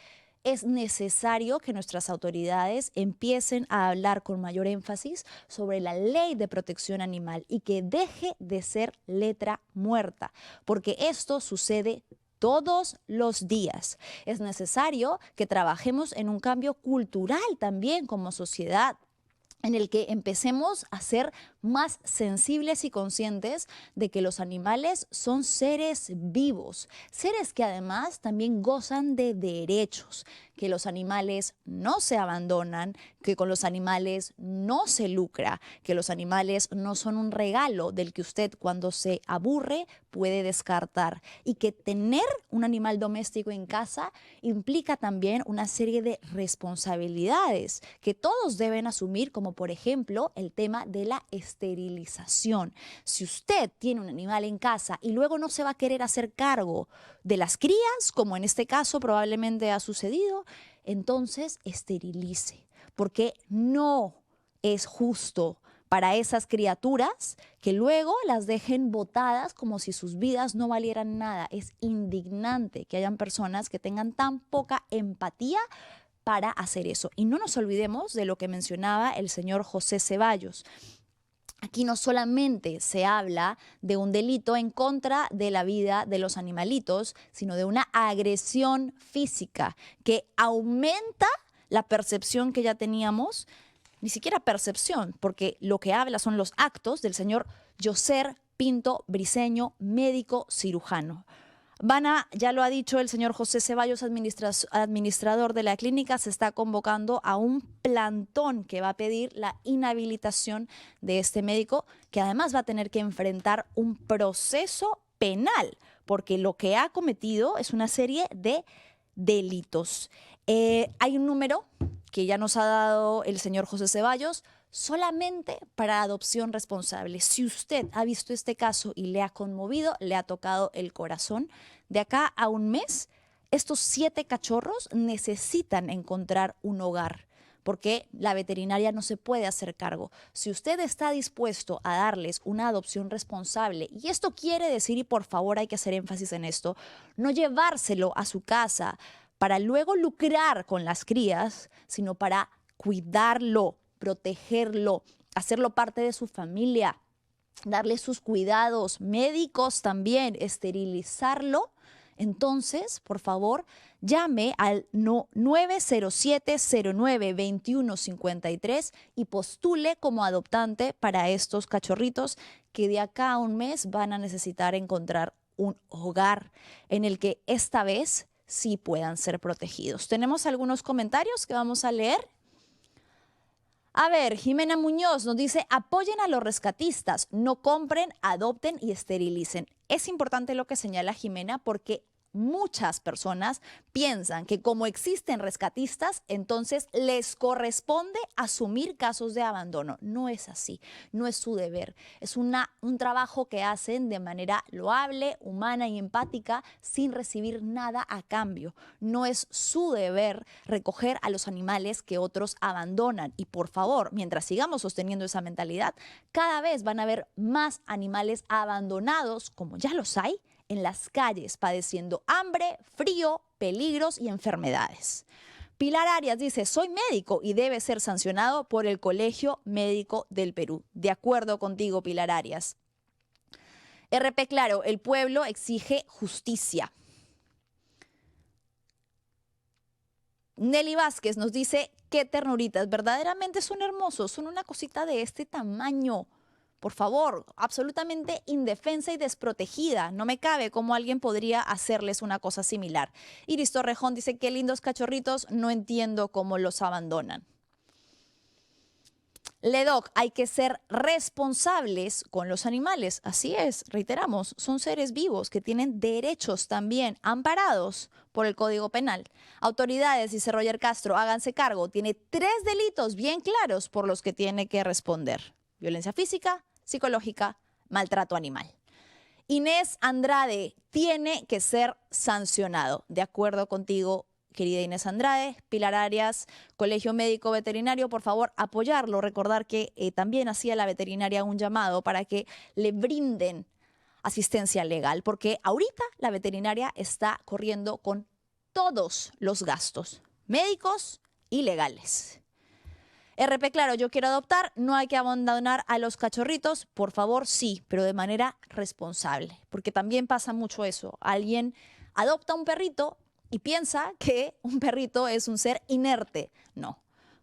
Es necesario que nuestras autoridades empiecen a hablar con mayor énfasis sobre la ley de protección animal y que deje de ser letra muerta, porque esto sucede todos los días. Es necesario que trabajemos en un cambio cultural también como sociedad, en el que empecemos a ser más sensibles y conscientes de que los animales son seres vivos, seres que además también gozan de derechos, que los animales no se abandonan, que con los animales no se lucra, que los animales no son un regalo del que usted cuando se aburre puede descartar, y que tener un animal doméstico en casa implica también una serie de responsabilidades que todos deben asumir, como por ejemplo el tema de la esterilización. Si usted tiene un animal en casa y luego no se va a querer hacer cargo de las crías, como en este caso probablemente ha sucedido, entonces esterilice, porque no es justo para esas criaturas que luego las dejen botadas como si sus vidas no valieran nada. Es indignante que hayan personas que tengan tan poca empatía para hacer eso. Y no nos olvidemos de lo que mencionaba el señor José Ceballos. Aquí no solamente se habla de un delito en contra de la vida de los animalitos, sino de una agresión física que aumenta la percepción que ya teníamos. Ni siquiera percepción, porque lo que habla son los actos del señor Yoser Pinto Briceño, médico cirujano. Ya lo ha dicho el señor José Ceballos, administrador de la clínica, se está convocando a un plantón que va a pedir la inhabilitación de este médico, que además va a tener que enfrentar un proceso penal, porque lo que ha cometido es una serie de delitos. Hay un número que ya nos ha dado el señor José Ceballos, solamente para adopción responsable. Si usted ha visto este caso y le ha conmovido, le ha tocado el corazón, de acá a un mes, estos 7 cachorros necesitan encontrar un hogar, porque la veterinaria no se puede hacer cargo. Si usted está dispuesto a darles una adopción responsable, y esto quiere decir, y por favor hay que hacer énfasis en esto, no llevárselo a su casa para luego lucrar con las crías, sino para cuidarlo, protegerlo, hacerlo parte de su familia, darle sus cuidados médicos también, esterilizarlo. Entonces, por favor, llame al 907-09-2153 y postule como adoptante para estos cachorritos que de acá a un mes van a necesitar encontrar un hogar en el que esta vez sí puedan ser protegidos. Tenemos algunos comentarios que vamos a leer. A ver, Jimena Muñoz nos dice, apoyen a los rescatistas, no compren, adopten y esterilicen. Es importante lo que señala Jimena porque muchas personas piensan que como existen rescatistas, entonces les corresponde asumir casos de abandono. No es así, no es su deber. Es un trabajo que hacen de manera loable, humana y empática sin recibir nada a cambio. No es su deber recoger a los animales que otros abandonan. Y por favor, mientras sigamos sosteniendo esa mentalidad, cada vez van a haber más animales abandonados, como ya los hay, en las calles, padeciendo hambre, frío, peligros y enfermedades. Pilar Arias dice, soy médico y debe ser sancionado por el Colegio Médico del Perú. De acuerdo contigo, Pilar Arias. RP Claro, el pueblo exige justicia. Nelly Vázquez nos dice, qué ternuritas, verdaderamente son hermosos, son una cosita de este tamaño. Por favor, absolutamente indefensa y desprotegida. No me cabe cómo alguien podría hacerles una cosa similar. Iris Torrejón dice, qué lindos cachorritos, no entiendo cómo los abandonan. Ledoc, hay que ser responsables con los animales. Así es, reiteramos, son seres vivos que tienen derechos también amparados por el Código Penal. Autoridades, dice Roger Castro, háganse cargo. Tiene 3 delitos bien claros por los que tiene que responder. Violencia física, psicológica, maltrato animal. Inés Andrade tiene que ser sancionado. De acuerdo contigo, querida Inés Andrade. Pilar Arias, Colegio Médico Veterinario, por favor, apoyarlo. Recordar que también hacía la veterinaria un llamado para que le brinden asistencia legal, porque ahorita la veterinaria está corriendo con todos los gastos médicos y legales. RP Claro, yo quiero adoptar, no hay que abandonar a los cachorritos, por favor sí, pero de manera responsable, porque también pasa mucho eso. Alguien adopta un perrito y piensa que un perrito es un ser inerte. No,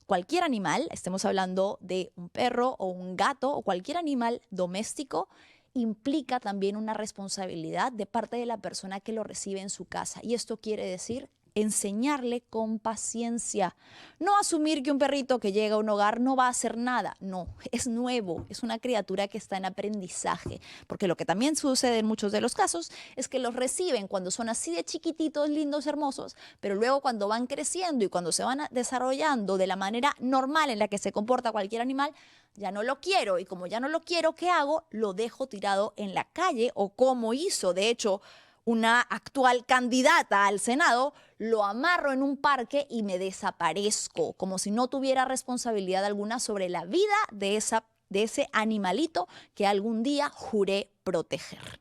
cualquier animal, estemos hablando de un perro o un gato o cualquier animal doméstico, implica también una responsabilidad de parte de la persona que lo recibe en su casa. Y esto quiere decir enseñarle con paciencia. No asumir que un perrito que llega a un hogar no va a hacer nada. No, es nuevo, es una criatura que está en aprendizaje. Porque lo que también sucede en muchos de los casos es que los reciben cuando son así de chiquititos, lindos, hermosos, pero luego cuando van creciendo y cuando se van desarrollando de la manera normal en la que se comporta cualquier animal, ya no lo quiero. Y como ya no lo quiero, ¿qué hago? Lo dejo tirado en la calle, o como hizo, de hecho, una actual candidata al Senado, lo amarro en un parque y me desaparezco, como si no tuviera responsabilidad alguna sobre la vida de ese animalito que algún día juré proteger.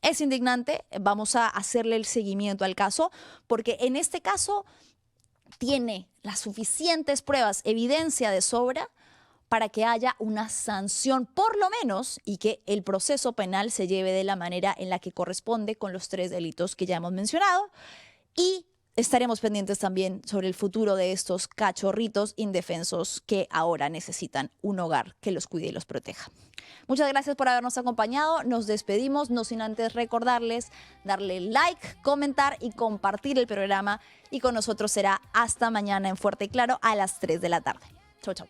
Es indignante, vamos a hacerle el seguimiento al caso, porque en este caso tiene las suficientes pruebas, evidencia de sobra, para que haya una sanción, por lo menos, y que el proceso penal se lleve de la manera en la que corresponde con los 3 delitos que ya hemos mencionado. Y estaremos pendientes también sobre el futuro de estos cachorritos indefensos que ahora necesitan un hogar que los cuide y los proteja. Muchas gracias por habernos acompañado. Nos despedimos, no sin antes recordarles darle like, comentar y compartir el programa. Y con nosotros será hasta mañana en Fuerte y Claro a las 3 de la tarde. Chau, chau.